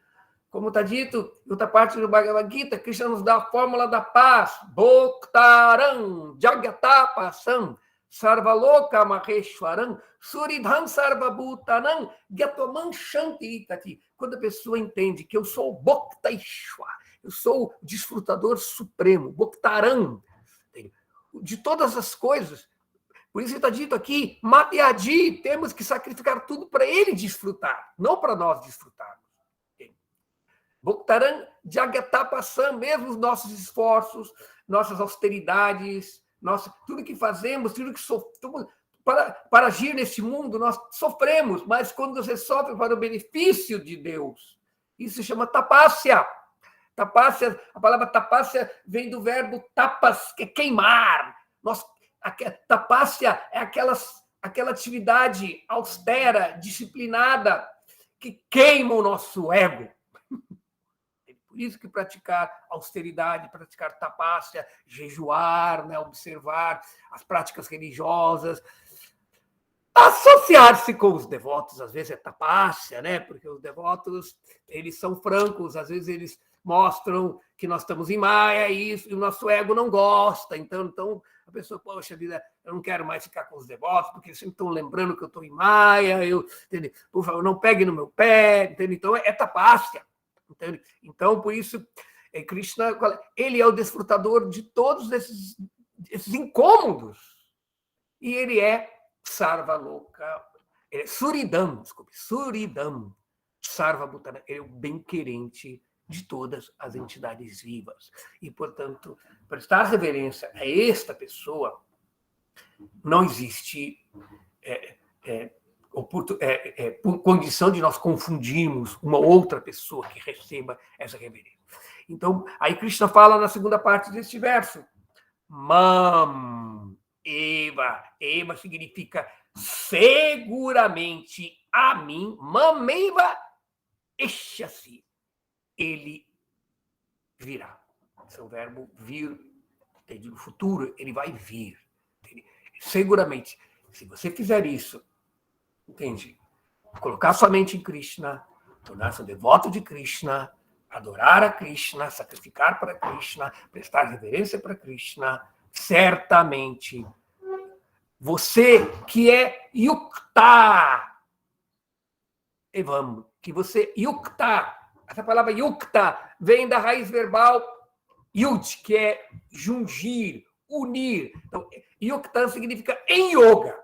Como está dito em outra parte do Bhagavad Gita, Krishna nos dá a fórmula da paz. Bhoktaram Jagatapasam Sarvaloka Maheshwaram Suridham Sarvabhutanam Gyatoman Shanti Tati. Quando a pessoa entende que eu sou o Bhoktaishwar, eu sou o desfrutador supremo, Bhoktaram, de todas as coisas. Por isso está dito aqui, Matyadi, temos que sacrificar tudo para ele desfrutar, não para nós desfrutarmos. Bhoktaram Jagatapasam, mesmo os nossos esforços, nossas austeridades, tudo que fazemos, tudo que sofremos, para agir nesse mundo, nós sofremos, mas quando você sofre para o benefício de Deus, isso se chama tapasya. Tapasya, a palavra tapasya vem do verbo tapas, que é queimar. Tapasya é aquela atividade austera, disciplinada, que queima o nosso ego. Por isso que praticar austeridade, praticar tapasya, jejuar, né, observar as práticas religiosas, associar-se com os devotos, às vezes é tapasya, né, porque os devotos, eles são francos, às vezes eles mostram que nós estamos em Maya e o nosso ego não gosta. Então a pessoa, poxa vida, eu não quero mais ficar com os devotos, porque eles sempre estão lembrando que eu estou em Maya, por favor, não pegue no meu pé, entende? Então é tapasya. Então, por isso, Krishna, ele é o desfrutador de todos esses incômodos. E ele é Sarvaloka, Suridam, desculpe, Suridam, Sarvabhutana, ele é o bem-querente de todas as entidades vivas. E, portanto, prestar reverência a esta pessoa, não existe por condição de nós confundirmos uma outra pessoa que receba essa reverência. Então, aí Krishna fala na segunda parte deste verso, Mam Eva. Eva significa seguramente a mim. Mameva Eshasi. Ele virá. Esse é o verbo vir. No futuro, ele vai vir. Entende? Seguramente. Se você fizer isso, entende? Colocar sua mente em Krishna, tornar-se um devoto de Krishna, adorar a Krishna, sacrificar para Krishna, prestar reverência para Krishna, certamente você que é yukta, Evam, que você yukta, essa palavra yukta vem da raiz verbal yud, que é jungir, unir. Então, yukta significa em yoga.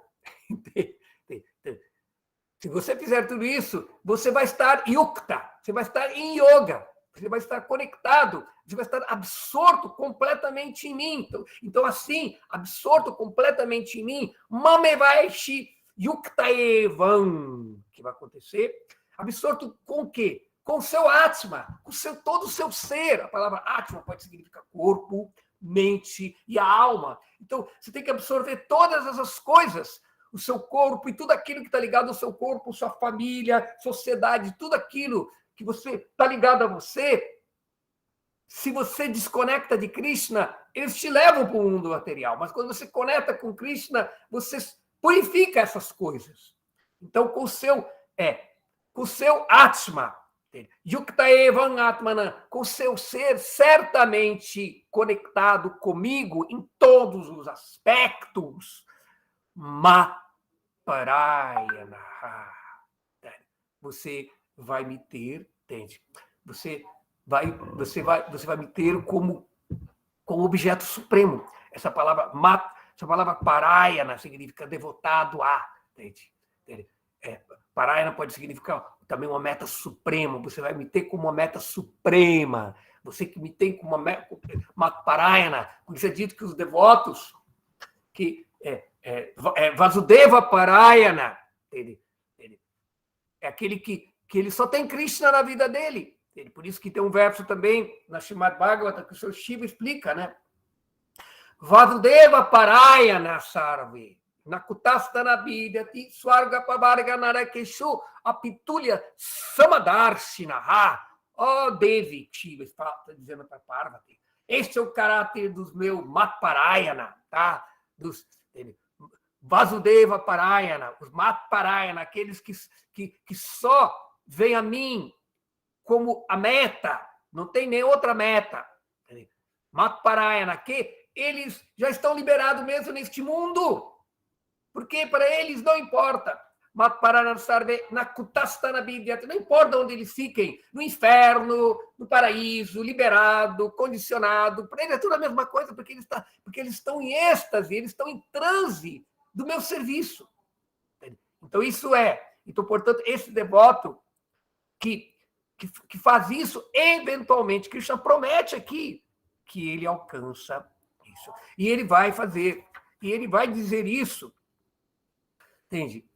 Se você fizer tudo isso, você vai estar yukta, você vai estar em yoga, você vai estar conectado, você vai estar absorto completamente em mim. Então assim, absorto completamente em mim, mamevaishi yuktaevam, que vai acontecer? Absorto com o quê? Com o seu Atma, com todo o seu ser. A palavra Atma pode significar corpo, mente e a alma. Então, você tem que absorver todas essas coisas, o seu corpo e tudo aquilo que está ligado ao seu corpo, sua família, sociedade, tudo aquilo que você está ligado a você. Se você desconecta de Krishna, eles te levam para o mundo material. Mas quando você conecta com Krishna, você purifica essas coisas. Então, com o seu Atma, Yuktaevam Atmana, com o seu ser certamente conectado comigo em todos os aspectos, Maparayana, você vai me ter, entende? Você vai me ter como objeto supremo. Essa palavra Parayana significa devotado a, entende? Parayana pode significar também uma meta suprema. Você vai me ter como uma meta suprema. Você que me tem como uma Parayana. Por isso é dito que os devotos que Vasudeva Parayana, é aquele que ele só tem Krishna na vida dele. Por isso que tem um verso também na Srimad Bhagavata que o Sr. Shiva explica, né? Vasudeva Parayana Sarve, Nakutastana Bidyati, Swarga Pavarga Narakeshu, Apitulya Samadarshinaha. Oh, Devi, Shiva está dizendo para Parvati. Este é o caráter dos meus Matparayana, tá? Vasudeva Parayana, os Matparayana, aqueles que só vêm a mim como a meta, não tem nem outra meta. Matparayana, que eles já estão liberados mesmo neste mundo, porque para eles não importa. Matparayana Sarve Nakutastana Bidyati, não importa onde eles fiquem, no inferno, no paraíso, liberado, condicionado, para eles é tudo a mesma coisa, porque eles estão em êxtase, eles estão em transe do meu serviço. Então, então, portanto, esse devoto que faz isso, eventualmente, Krishna promete aqui que ele alcança isso. E ele vai fazer, e ele vai dizer isso, entende?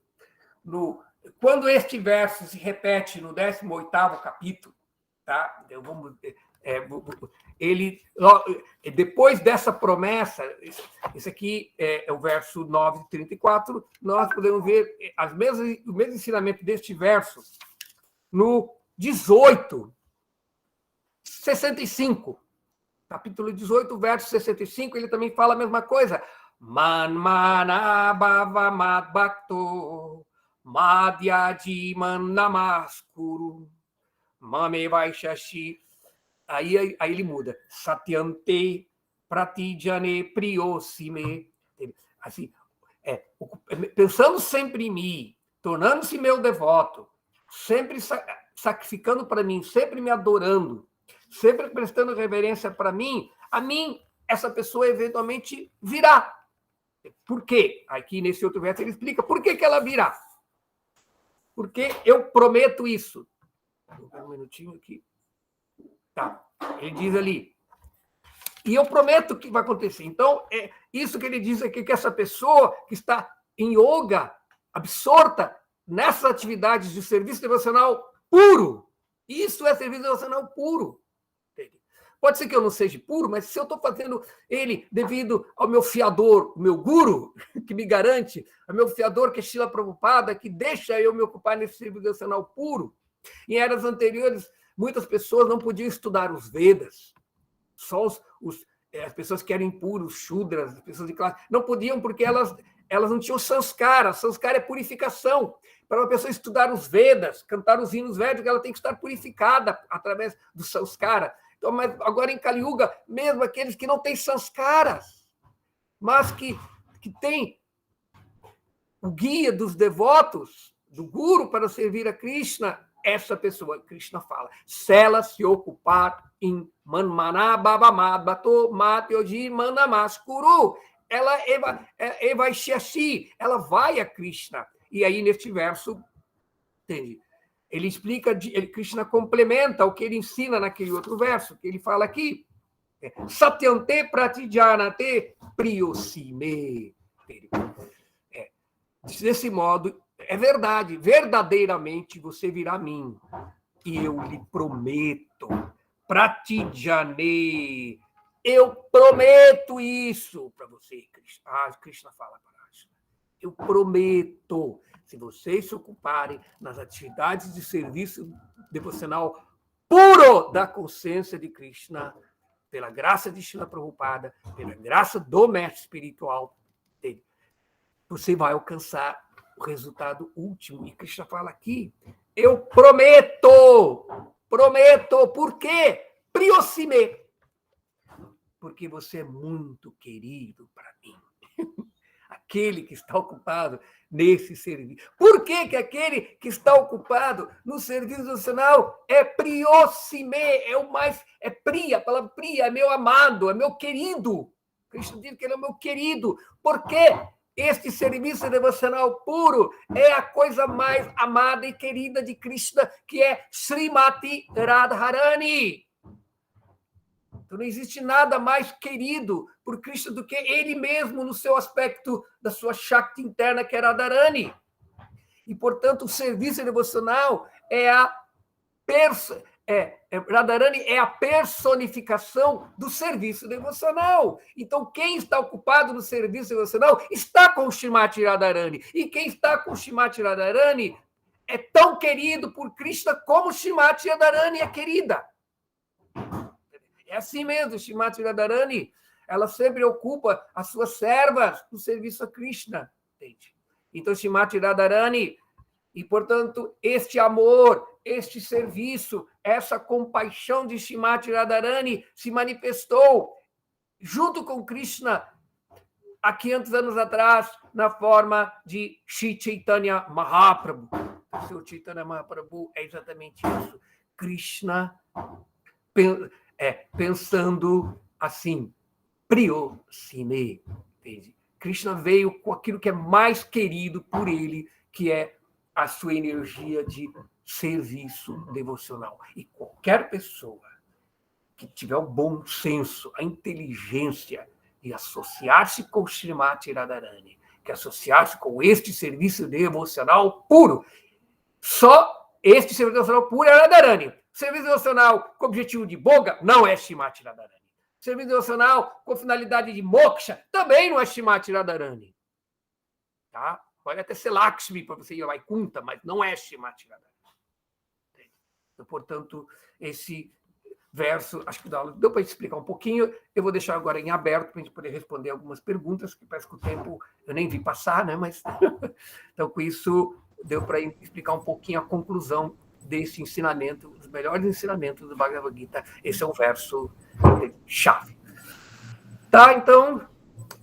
Quando este verso se repete no 18º capítulo, tá? Então, depois dessa promessa, esse aqui é o verso 9:34, nós podemos ver o mesmo ensinamento deste verso no 18:65. Capítulo 18, verso 65, ele também fala a mesma coisa. Manmana bhava madbhakto madhyajiman namaskuru mame vaishashi. Aí ele muda. Satyante pratijane priyosime. Assim, pensando sempre em mim, tornando-se meu devoto, sempre sacrificando para mim, sempre me adorando, sempre prestando reverência para mim, a mim essa pessoa eventualmente virá. Por quê? Aqui nesse outro verso ele explica por que ela virá. Porque eu prometo isso. Um minutinho aqui. Tá. Ele diz ali. E eu prometo que vai acontecer. Então, é isso que ele diz aqui, que essa pessoa que está em yoga, absorta nessas atividades de serviço devocional puro, isso é serviço devocional puro. Pode ser que eu não seja puro, mas se eu estou fazendo ele devido ao meu fiador, o meu guru, que me garante, ao meu fiador, que é Srila Prabhupada, que deixa eu me ocupar nesse serviço devocional puro. Em eras anteriores, muitas pessoas não podiam estudar os Vedas. Só as pessoas que eram impuros, Shudras, as pessoas de classe, não podiam porque elas não tinham sanskara. Sanskara é purificação. Para uma pessoa estudar os Vedas, cantar os hinos védicos, ela tem que estar purificada através do sanskara. Então, mas agora em Kali Yuga, mesmo aqueles que não têm sanskaras, mas que têm o guia dos devotos, do guru para servir a Krishna, essa pessoa, Krishna fala, se ela se ocupar em Manmanabhavamadbato Matyoji Manamaskuru, ela vai Shashi, ela vai a Krishna. E aí, neste verso, entende? Ele explica, Krishna complementa o que ele ensina naquele outro verso, que ele fala aqui, Satyante Pratidyanate Priyosime. Desse modo, é verdade, verdadeiramente você virá a mim, e eu lhe prometo, Pratidjane, eu prometo isso para você, Krishna. Krishna fala para nós. Eu prometo, se vocês se ocuparem nas atividades de serviço devocional puro da consciência de Krishna, pela graça de Srila Prabhupada, pela graça do mestre espiritual dele, você vai alcançar o resultado último. E Krishna fala aqui, eu prometo, por quê? Priyosime, porque você é muito querido para mim. Aquele que está ocupado nesse serviço. Por que aquele que está ocupado no serviço nacional é Priyosime, é Priya, a palavra Priya, é meu amado, é meu querido. Krishna diz que ele é meu querido. Por quê? Este serviço devocional puro é a coisa mais amada e querida de Krishna, que é Srimati Radharani. Então, não existe nada mais querido por Krishna do que ele mesmo no seu aspecto da sua Shakti interna, que é Radharani. E, portanto, o serviço devocional Radharani é a personificação do serviço devocional. Então, quem está ocupado no serviço devocional está com o Srimati Radharani. E quem está com o Srimati Radharani é tão querido por Krishna como Srimati Radharani é querida. É assim mesmo, Srimati Radharani, ela sempre ocupa as suas servas no serviço a Krishna. Entende? Então, Srimati Radharani, e, portanto, este amor, este serviço, essa compaixão de Srimati Radharani se manifestou junto com Krishna há 500 anos atrás, na forma de Shri Chaitanya Mahaprabhu. O seu Chaitanya Mahaprabhu é exatamente isso. Krishna pensando assim, Priyosime. Krishna veio com aquilo que é mais querido por ele, que é a sua energia de serviço devocional. E qualquer pessoa que tiver o bom senso, a inteligência de associar-se com Srimati Radharani, que associar-se com este serviço devocional puro, só este serviço devocional puro é Radharani. Serviço devocional com objetivo de boga não é Srimati Radharani. Serviço devocional com finalidade de moksha também não é Srimati Radharani. Tá? Pode até ser Lakshmi para você ir a Vaikunta, mas não é Srimati Radharani. Então, portanto, esse verso, acho que deu para explicar um pouquinho. Eu vou deixar agora em aberto para a gente poder responder algumas perguntas, que parece que o tempo eu nem vi passar, né? Mas então, com isso, deu para explicar um pouquinho a conclusão desse ensinamento, os melhores ensinamentos do Bhagavad Gita. Esse é um verso chave. Tá, então,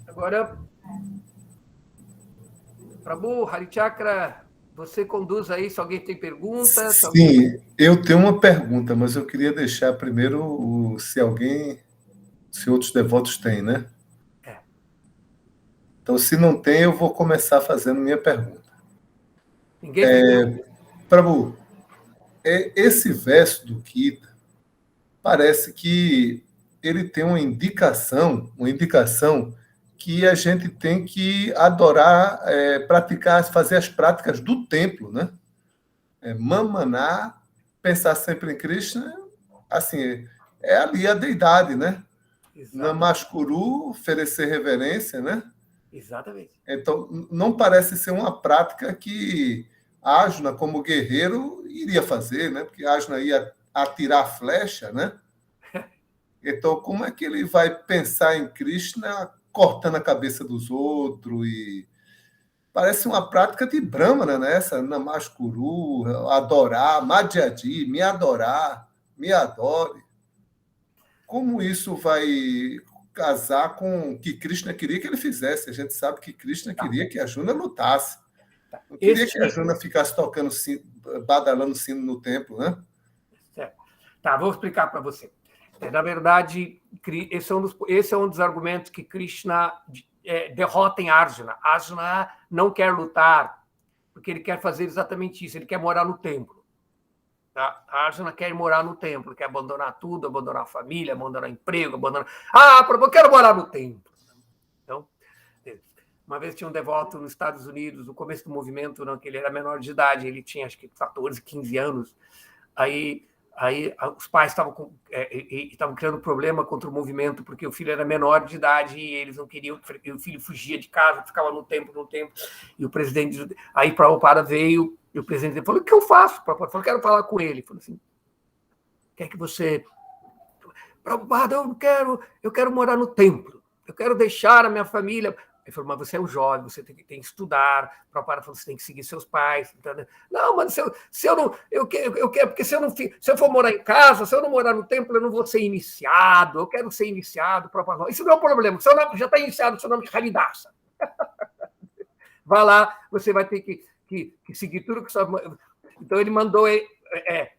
agora, Prabhu, Harichakra, você conduz aí, se alguém tem pergunta. Sim, eu tenho uma pergunta, mas eu queria deixar primeiro se outros devotos têm, né? Então, se não tem, eu vou começar fazendo minha pergunta. Ninguém entendeu? Prabhu, esse verso do Gita parece que ele tem uma indicação que a gente tem que adorar, praticar, fazer as práticas do templo, né? Mamaná, pensar sempre em Krishna, assim, é ali a deidade, né? Namaskuru, oferecer reverência, né? Exatamente. Então, não parece ser uma prática que Arjuna, como guerreiro, iria fazer, né? Porque Arjuna ia atirar flecha, né? Então, como é que ele vai pensar em Krishna cortando a cabeça dos outros? E parece uma prática de Brahmana, né? Essa Namaskuru, adorar, Madhyadi, me adorar, me adore. Como isso vai casar com o que Krishna queria que ele fizesse? A gente sabe que Krishna queria que a Arjuna lutasse. Não queria que a Arjuna ficasse tocando, badalando sino no templo, né? Certo. Tá, vou explicar para você. Na verdade, esse é um dos argumentos que Krishna derrota em Arjuna. Arjuna não quer lutar, porque ele quer fazer exatamente isso, ele quer morar no templo. Tá? Arjuna quer morar no templo, quer abandonar tudo, abandonar a família, abandonar emprego, abandonar... eu quero morar no templo. Então, uma vez tinha um devoto nos Estados Unidos, no começo do movimento, não, que ele era menor de idade, ele tinha acho que 14, 15 anos, Aí os pais estavam criando problema contra o movimento, porque o filho era menor de idade e eles não queriam, e o filho fugia de casa, ficava no templo, e o presidente... Aí Prabhupada veio, e o presidente falou, o que eu faço? Prabhupada falou, quero falar com ele. Falou assim, quer que você... Prabhupada, eu quero morar no templo, eu quero deixar a minha família... Ele falou, mas você é um jovem, você tem que estudar. O Prabhupada falou, você tem que seguir seus pais. Entendeu? Não, mas se eu não... Eu quero, porque se eu for morar em casa, se eu não morar no templo, eu não vou ser iniciado. Eu quero ser iniciado. Prabhupada falou, isso não é um problema. Seu nome já está iniciado, seu nome é Haridasa. Vá lá, você vai ter que seguir tudo que sua... Então, ele mandou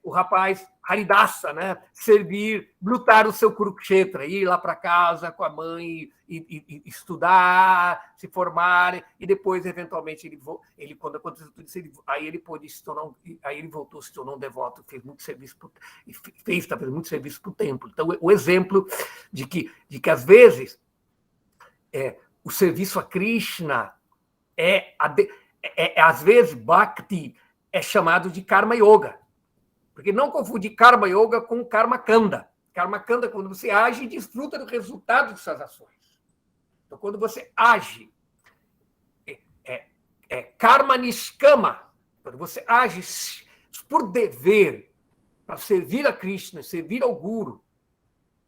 o rapaz Haridasa, né, servir, lutar o seu Kurukshetra, ir lá para casa com a mãe e estudar, se formar, e depois, eventualmente, ele quando aconteceu tudo isso, aí ele pôde se tornar, aí ele voltou, se tornou um devoto, fez muito serviço fazendo muito serviço para o templo. Então, o exemplo de que às vezes, o serviço a Krishna às vezes, Bhakti é chamado de Karma Yoga. Porque não confundir Karma Yoga com Karma Kanda. Karma Kanda é quando você age e desfruta do resultado de suas ações. Então, quando você age, Karma Niskama, quando você age por dever, para servir a Krishna, servir ao Guru,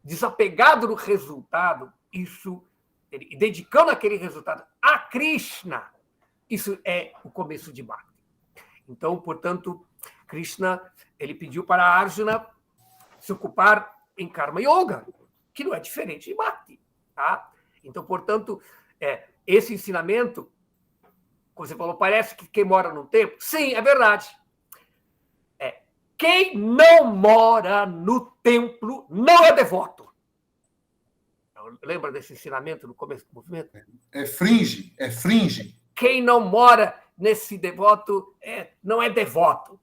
desapegado do resultado, isso, dedicando aquele resultado a Krishna, isso é o começo de Bhakti. Então, portanto, Krishna ele pediu para Arjuna se ocupar em Karma Yoga, que não é diferente de Bhakti. Tá? Então, portanto, esse ensinamento, como você falou, parece que quem mora no templo, sim, é verdade. Quem não mora no templo não é devoto. Lembra desse ensinamento no começo do movimento? É fringe. Quem não mora nesse devoto não é devoto.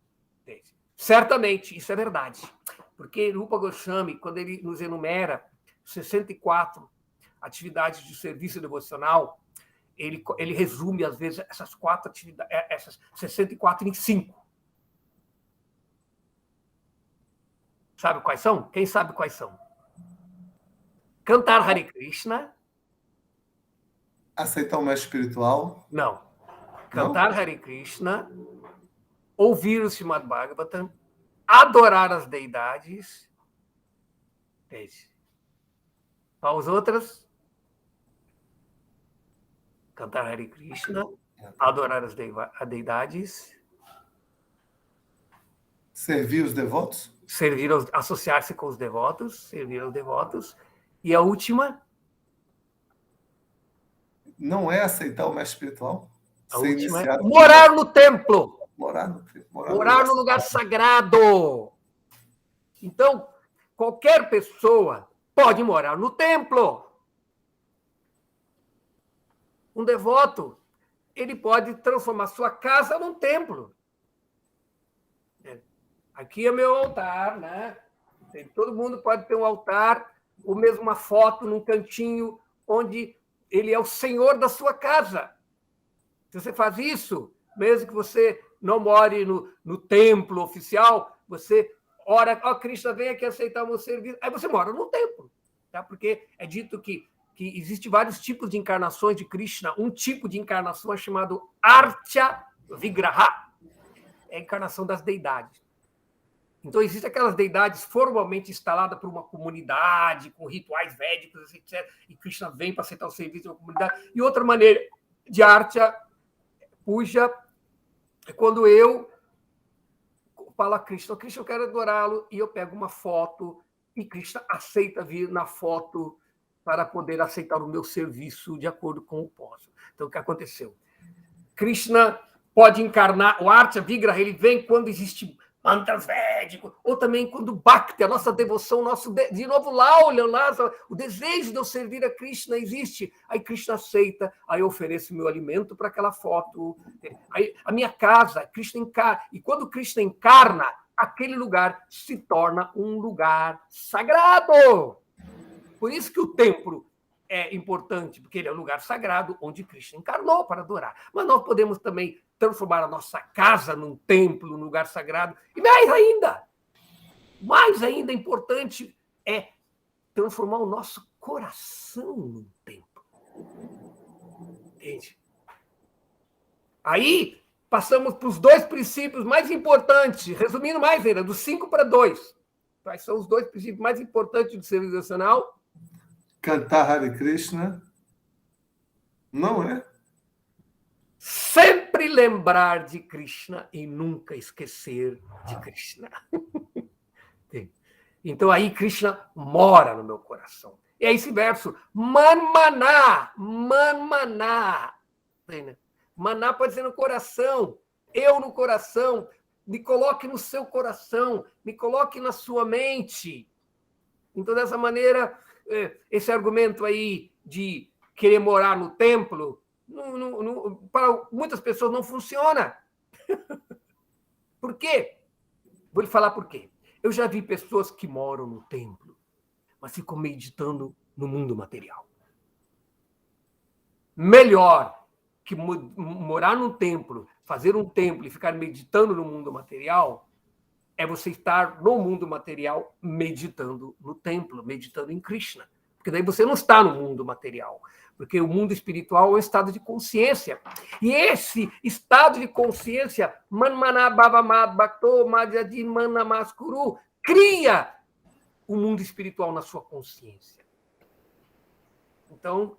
Certamente, isso é verdade. Porque Rupa Goswami, quando ele nos enumera 64 atividades de serviço devocional, ele resume, às vezes, essas 64 em 5. Sabe quais são? Quem sabe quais são? Cantar Hare Krishna. Aceitar o mestre espiritual. Não. Cantar Hare Krishna, ouvir o Srimad Bhagavatam, adorar as deidades. Qual as outras? Cantar Hare Krishna, adorar as deidades. Servir os devotos? Associar-se com os devotos, servir aos devotos. E a última? Não é aceitar o mestre espiritual? A última é morar no templo. Morar no lugar sagrado. Então, qualquer pessoa pode morar no templo. Um devoto, ele pode transformar sua casa num templo. Aqui é meu altar, né? Todo mundo pode ter um altar, ou mesmo uma foto num cantinho, onde ele é o senhor da sua casa. Se você faz isso, mesmo que você não more no templo oficial, você ora, ó, Krishna, vem aqui aceitar o meu serviço. Aí você mora no templo, tá? Porque é dito que existem vários tipos de encarnações de Krishna. Um tipo de encarnação é chamado Artya Vigraha, é a encarnação das deidades. Então, existem aquelas deidades formalmente instaladas por uma comunidade, com rituais védicos, etc. E Krishna vem para aceitar o serviço da comunidade. E outra maneira de Artya Puja é quando eu falo a Krishna, Krishna, eu quero adorá-lo, e eu pego uma foto, e Krishna aceita vir na foto para poder aceitar o meu serviço de acordo com o posso. Então, o que aconteceu? Krishna pode encarnar, o Artya Vigraha, ele vem quando existe mantras védicos, ou também quando Bhakti, a nossa devoção, de novo lá, olhando lá, o desejo de eu servir a Krishna existe, aí Krishna aceita, aí eu ofereço meu alimento para aquela foto, aí a minha casa, Krishna encarna, e quando Krishna encarna, aquele lugar se torna um lugar sagrado. Por isso que o templo é importante, porque ele é um lugar sagrado onde Krishna encarnou para adorar. Mas nós podemos também transformar a nossa casa num templo, num lugar sagrado. E mais ainda importante é transformar o nosso coração num templo. Entende? Aí passamos para os 2 princípios mais importantes, resumindo mais ainda, dos 5 para 2. Quais são os 2 princípios mais importantes do serviço devocional? Cantar Hare Krishna, não é? Sempre lembrar de Krishna e nunca esquecer de Krishna. Então aí Krishna mora no meu coração. E é esse verso, manmaná, manmaná. Maná pode ser no coração, eu no coração, me coloque no seu coração, me coloque na sua mente. Então, dessa maneira, esse argumento aí de querer morar no templo, para muitas pessoas não funciona. Por quê? Vou lhe falar por quê. Eu já vi pessoas que moram no templo, mas ficam meditando no mundo material. Melhor que morar num templo, fazer um templo e ficar meditando no mundo material, é você estar no mundo material meditando no templo, meditando em Krishna. Porque daí você não está no mundo material. Porque o mundo espiritual é um estado de consciência. E esse estado de consciência, Manmana Bhavamad Bhakto Madhyadi Manamaskuru, cria o mundo espiritual na sua consciência. Então,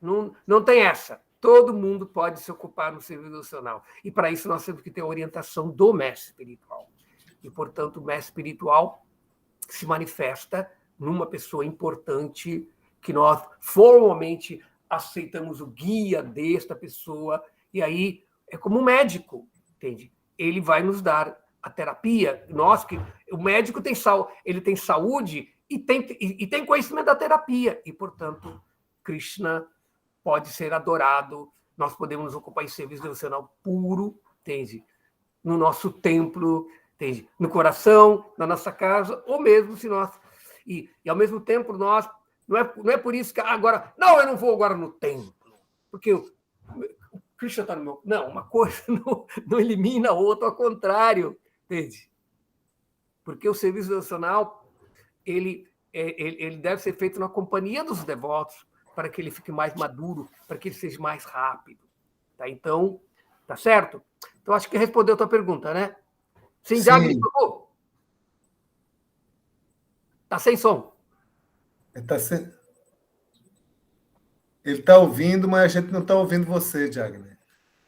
não tem essa. Todo mundo pode se ocupar no serviço devocional. E para isso nós temos que ter a orientação do mestre espiritual. E, portanto, o mestre espiritual se manifesta numa pessoa importante que nós formalmente aceitamos o guia desta pessoa, e aí é como um médico, entende? Ele vai nos dar a terapia. O médico tem saúde e tem conhecimento da terapia, e, portanto, Krishna pode ser adorado, nós podemos nos ocupar em serviço devocional puro, entende? No nosso templo, entende? No coração, na nossa casa, ou mesmo se nós... E ao mesmo tempo, nós... Não é por isso que agora... Não, eu não vou agora no templo, porque o Krishna está no meu... Não, uma coisa não elimina a outra, ao contrário, entende? Porque o serviço devocional, ele deve ser feito na companhia dos devotos, para que ele fique mais maduro, para que ele seja mais rápido. Tá? Então, tá certo? Então, acho que respondeu a tua pergunta, né? Sim, Jagni, por favor. Tá sem som. Ele está ouvindo, mas a gente não está ouvindo você, Jagni.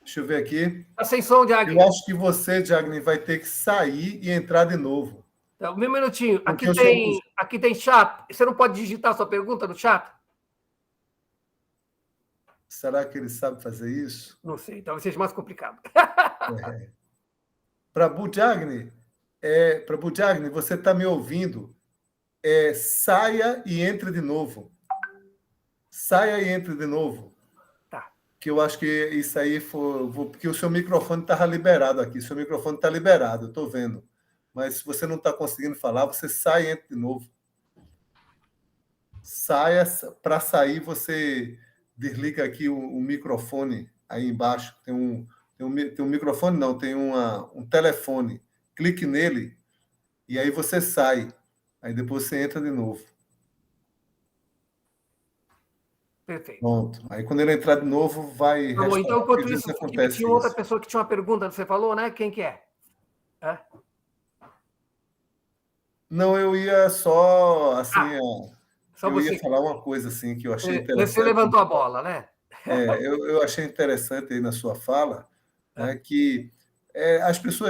Deixa eu ver aqui. Tá sem som, Jagni. Eu acho que você, Jagni, vai ter que sair e entrar de novo. Então, um minutinho. Aqui tem chat. Você não pode digitar a sua pergunta no chat? Será que ele sabe fazer isso? Não sei, talvez seja mais complicado. Prabhu Jagni, você está me ouvindo? Saia e entre de novo. Saia e entre de novo. Tá. que eu acho que isso aí foi... Porque o seu microfone estava liberado aqui. Seu microfone está liberado, eu estou vendo. Mas se você não está conseguindo falar, você sai e entra de novo. Saia, para sair, você desliga aqui o microfone aí embaixo. Tem um microfone, não, tem um telefone. Clique nele e aí você sai. Aí depois você entra de novo. Perfeito. Pronto. Aí quando ele entrar de novo, vai Então, restaurar. enquanto Às vezes isso, acontece tinha outra isso. pessoa que tinha uma pergunta, você falou, né? Quem que é? Não, eu ia só, assim, Só eu ia você. falar uma coisa assim que eu achei Você interessante. levantou a bola, né? Eu achei interessante aí na sua fala, né, que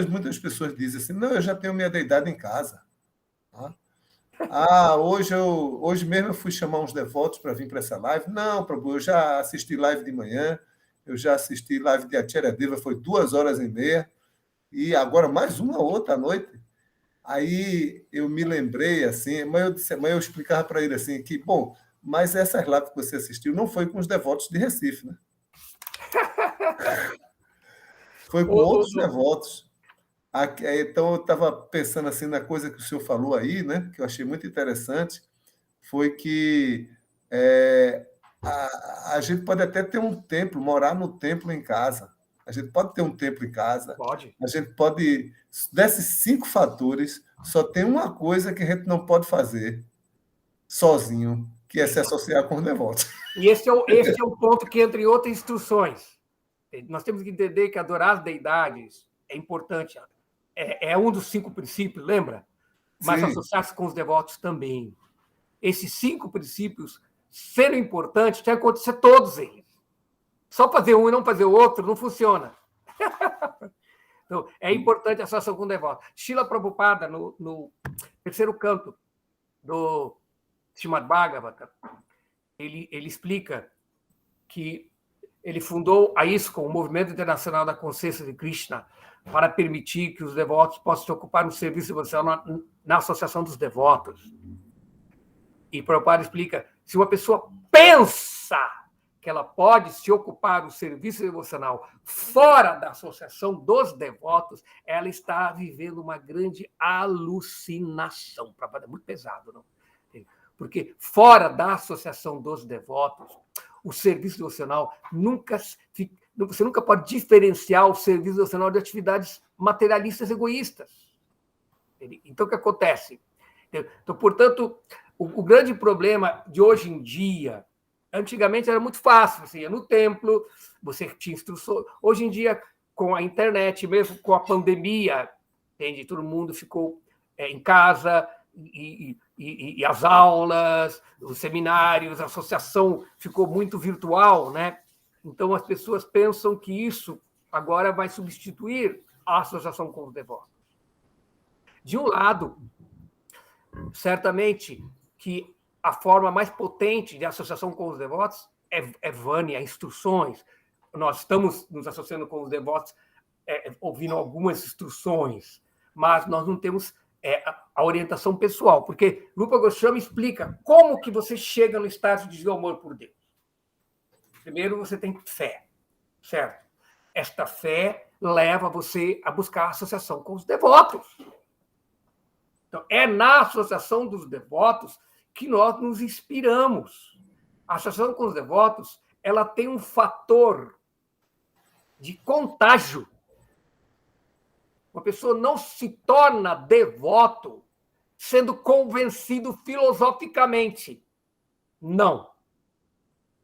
muitas pessoas dizem assim, não, eu já tenho minha deidade em casa. Tá? Hoje mesmo eu fui chamar uns devotos para vir para essa live. Não, Prabhu, eu já assisti live de manhã, eu já assisti live de Acharya Deva, foi 2 horas e meia, e agora mais uma outra à noite. Aí eu me lembrei assim, mas eu explicava para ele assim que, bom, mas essas lives que você assistiu não foi com os devotos de Recife, né? Foi com outros devotos. Então eu estava pensando assim na coisa que o senhor falou aí, né? Que eu achei muito interessante, foi que a gente pode até ter um templo, morar no templo em casa. A gente pode ter um templo em casa. Pode. A gente pode. Desses 5 fatores, só tem uma coisa que a gente não pode fazer sozinho, que é se associar com os devotos. E esse é o ponto que entra em outras instruções. Nós temos que entender que adorar as deidades é importante. É um dos 5 princípios, lembra? Mas Sim, associar-se com os devotos também. Esses 5 princípios, sendo importantes, tem que acontecer todos eles. Só fazer um e não fazer o outro não funciona. Então, é importante a associação com o devoto. Srila Prabhupada, no terceiro canto do Srimad Bhagavatam, ele explica que ele fundou a ISKCON, o Movimento Internacional da Consciência de Krishna, para permitir que os devotos possam se ocupar no serviço devocional na Associação dos Devotos. E Prabhupada explica, se uma pessoa pensa que ela pode se ocupar do serviço devocional fora da Associação dos Devotos, ela está vivendo uma grande alucinação. Prabhupada é muito pesado, não? Porque fora da Associação dos Devotos, o serviço devocional você nunca pode diferenciar o serviço devocional de atividades materialistas egoístas. Então, o que acontece? Então, portanto, o grande problema de hoje em dia, antigamente era muito fácil, você ia no templo, você tinha instruções. Hoje em dia, com a internet, mesmo com a pandemia, entende? Todo mundo ficou em casa, e as aulas, os seminários, a associação ficou muito virtual, né? Então as pessoas pensam que isso agora vai substituir a associação com os devotos. De um lado, certamente que a forma mais potente de associação com os devotos é Vânia, instruções. Nós estamos nos associando com os devotos, ouvindo algumas instruções, mas nós não temos a orientação pessoal, porque Rupa Goswami explica como que você chega no estado de amor por Deus. Primeiro, você tem fé, certo? Esta fé leva você a buscar a associação com os devotos. Então, é na associação dos devotos que nós nos inspiramos. A associação com os devotos, ela tem um fator de contágio. Uma pessoa não se torna devoto sendo convencido filosoficamente. Não.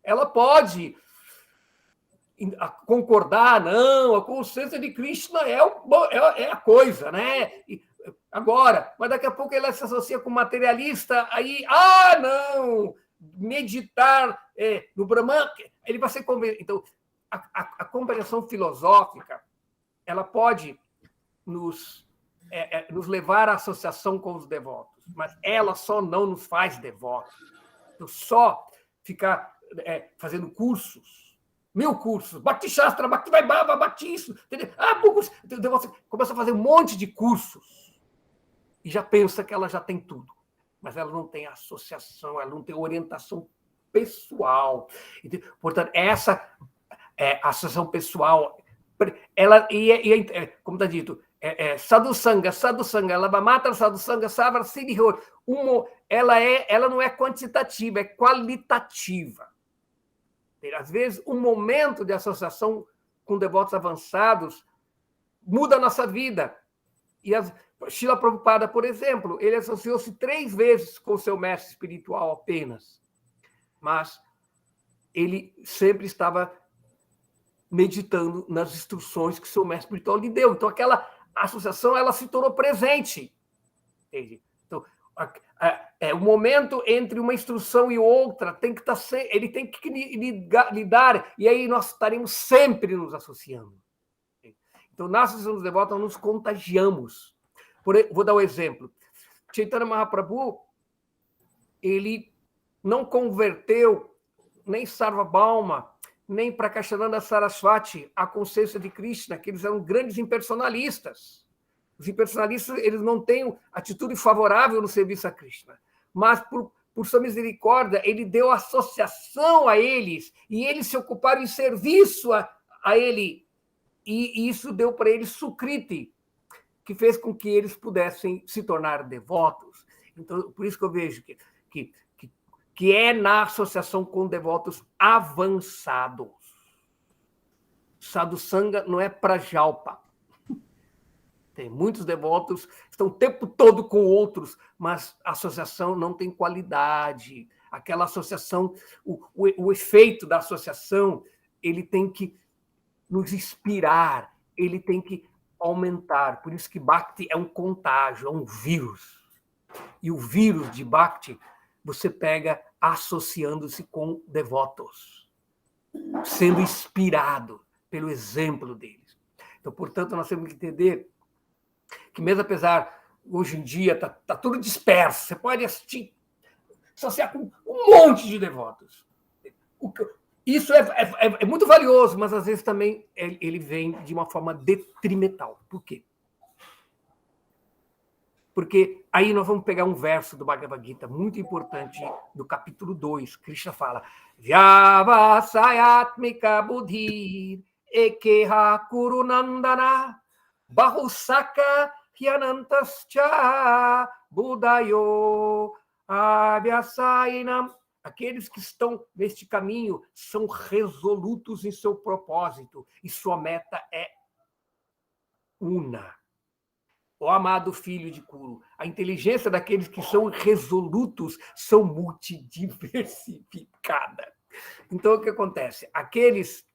Ela pode concordar, não, a consciência de Krishna é a coisa, né? Agora, mas daqui a pouco ela se associa com materialista, aí, não, meditar no Brahman, ele vai ser convencido. Então, a compreensão filosófica, ela pode nos levar à associação com os devotos, mas ela só não nos faz devotos. Então, só ficar fazendo cursos, 1000 cursos, Bhakti Shastra, Bhakti Vaibhava, Bhakti isso, entendeu? Você começa a fazer um monte de cursos e já pensa que ela já tem tudo, mas ela não tem associação, ela não tem orientação pessoal. Portanto, a associação pessoal, ela como está dito, sadhusanga, lavamatra sadhusanga, savar siddhyor. Ela não é quantitativa, é qualitativa. Às vezes, um momento de associação com devotos avançados muda a nossa vida. E Srila Prabhupada, por exemplo, ele associou-se 3 vezes com o seu mestre espiritual apenas. Mas ele sempre estava meditando nas instruções que o seu mestre espiritual lhe deu. Então, aquela associação ela se tornou presente. Entende? Então, o momento entre uma instrução e outra tem que ele tem que lidar, e aí nós estaremos sempre nos associando. Então, na associação dos devotos, nós nos contagiamos. Vou dar um exemplo. Chaitanya Mahaprabhu, ele não converteu nem Sarvabhauma, nem Prakashananda Saraswati à consciência de Krishna, que eles eram grandes impersonalistas. Os impersonalistas eles não têm atitude favorável no serviço a Krishna. Mas, por sua misericórdia, ele deu associação a eles, e eles se ocuparam em serviço a ele. E isso deu para eles sukriti, que fez com que eles pudessem se tornar devotos. Então, por isso que eu vejo que é na associação com devotos avançados. Sadhusanga não é prajalpa. Tem muitos devotos que estão o tempo todo com outros, mas a associação não tem qualidade. Aquela associação, o efeito da associação, ele tem que nos inspirar, ele tem que aumentar. Por isso que Bhakti é um contágio, é um vírus. E o vírus de Bhakti você pega associando-se com devotos, sendo inspirado pelo exemplo deles. Então, portanto, nós temos que entender que mesmo apesar, hoje em dia, tá tudo disperso, você pode associar com um monte de devotos. Isso é muito valioso, mas às vezes também ele vem de uma forma detrimental. Por quê? Porque aí nós vamos pegar um verso do Bhagavad Gita muito importante, do capítulo 2. Krishna fala: Vyavasayatmika buddhir ekeha kurunandana bahusaka hyanantascha buddhayo abhyasainam. Aqueles que estão neste caminho são resolutos em seu propósito e sua meta é una. Ó amado filho de Kuru, a inteligência daqueles que são resolutos são multidiversificada. Então, o que acontece? Aqueles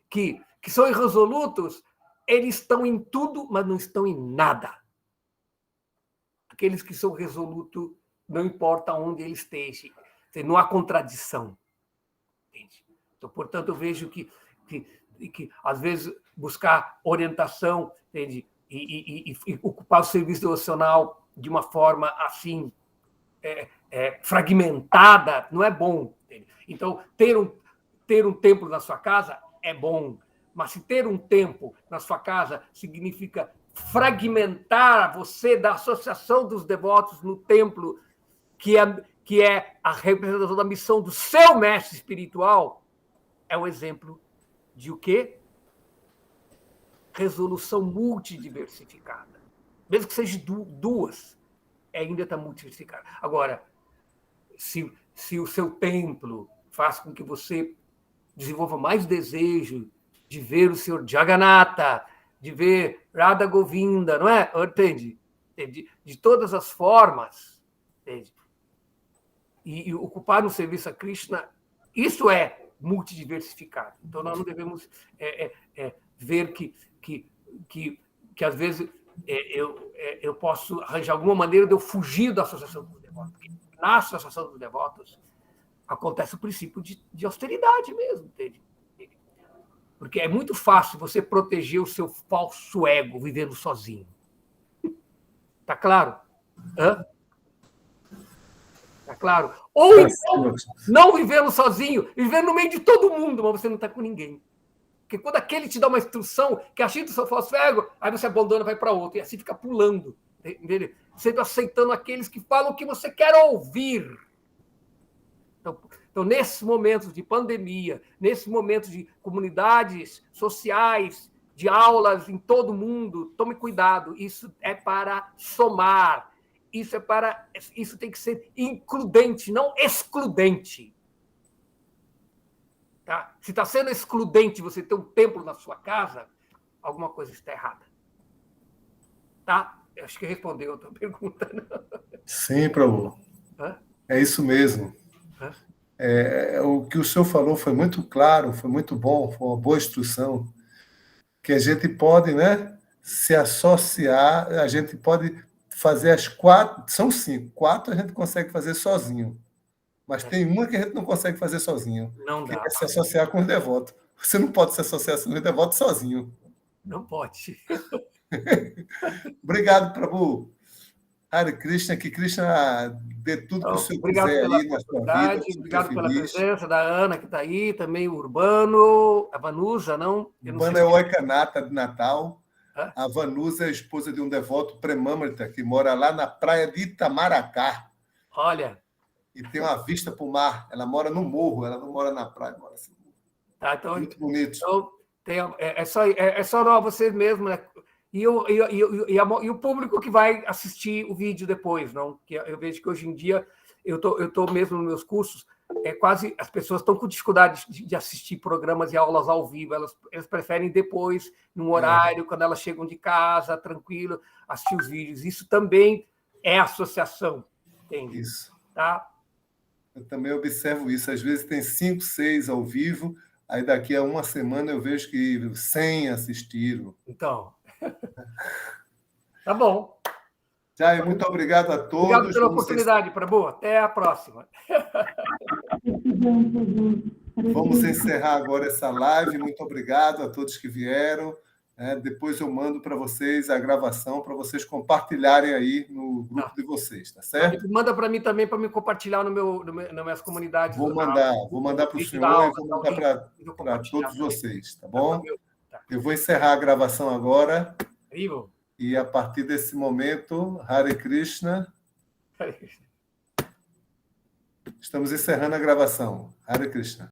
que são irresolutos, eles estão em tudo, mas não estão em nada. Aqueles que são resolutos, não importa onde eles estejam, não há contradição. Entende? Então, portanto, eu vejo que às vezes, buscar orientação, entende? E ocupar o serviço devocional de uma forma assim, fragmentada, não é bom. Entende? Então, ter um templo na sua casa é bom, mas se ter um templo na sua casa significa fragmentar você da associação dos devotos no templo, que é a representação da missão do seu mestre espiritual, é um exemplo de o quê? Resolução multidiversificada. Mesmo que seja duas, ainda está multidiversificada. Agora, se o seu templo faz com que você desenvolva mais desejo de ver o Senhor Jagannatha, de ver Radha Govinda, não é? Entende? De todas as formas, entende? E ocupar no serviço a Krishna, isso é multidiversificado. Então, nós não devemos ver que às vezes eu posso arranjar alguma maneira de eu fugir da associação dos devotos. Porque na associação dos devotos acontece o princípio de austeridade mesmo, entende? Porque é muito fácil você proteger o seu falso ego vivendo sozinho. Tá claro? Hã? Tá claro? Ou então, não vivendo sozinho, vivendo no meio de todo mundo, mas você não está com ninguém. Porque quando aquele te dá uma instrução que agita o seu falso ego, aí você abandona e vai para outro. E assim fica pulando. Sempre aceitando aqueles que falam o que você quer ouvir. Então, Então, nesses momentos de pandemia, nesses momentos de comunidades sociais, de aulas em todo mundo, tome cuidado, isso é para somar, isso tem que ser includente, não excludente. Tá? Se está sendo excludente você ter um templo na sua casa, alguma coisa está errada. Tá? Eu acho que respondeu a tua pergunta. Sim, Prabhu. É isso mesmo. O que o senhor falou foi muito claro, foi muito bom, foi uma boa instrução, que a gente pode, né, se associar, a gente pode fazer as 4, são 5, 4 a gente consegue fazer sozinho, mas tem uma que a gente não consegue fazer sozinho, Não que dá. é se associar com os devotos. Você não pode se associar com os devotos sozinho. Não pode. Obrigado, Prabhu. Hare Krishna, que Krishna dê tudo que o Então, senhor obrigado quiser pela aí na sua vida, oportunidade, que você esteja obrigado pela feliz. presença da Ana, que está aí, também o Urbano, a Vanusa, não? Eu não sei Bana é se... Oikanata de Natal. Hã? A Vanusa é a esposa de um devoto Premamrita, que mora lá na praia de Itamaracá. Olha, E tem uma vista para o mar. Ela mora no morro, ela não mora na praia, mora assim. tá, então, Muito bonito. é só vocês mesmos, né? E o público que vai assistir o vídeo depois, não? Que eu vejo que hoje em dia eu tô mesmo nos meus cursos, quase as pessoas estão com dificuldade de assistir programas e aulas ao vivo, elas preferem depois, num horário, quando elas chegam de casa, tranquilo, assistir os vídeos. Isso também é associação, entende? Isso. Tá? Eu também observo isso. Às vezes tem 5, 6 ao vivo, aí daqui a uma semana eu vejo que 100 assistiram. Então, tá bom. Jai, muito obrigado a todos. Obrigado pela oportunidade, Prabhu. Até a próxima. Vamos encerrar agora essa live. Muito obrigado a todos que vieram. Depois eu mando para vocês a gravação para vocês compartilharem aí no grupo de vocês, tá certo? Manda para mim também para me compartilhar nas minhas comunidades. Vou mandar para o senhor e vou mandar para todos vocês, tá bom? Eu vou encerrar a gravação agora. E a partir desse momento, Hare Krishna. Estamos encerrando a gravação. Hare Krishna.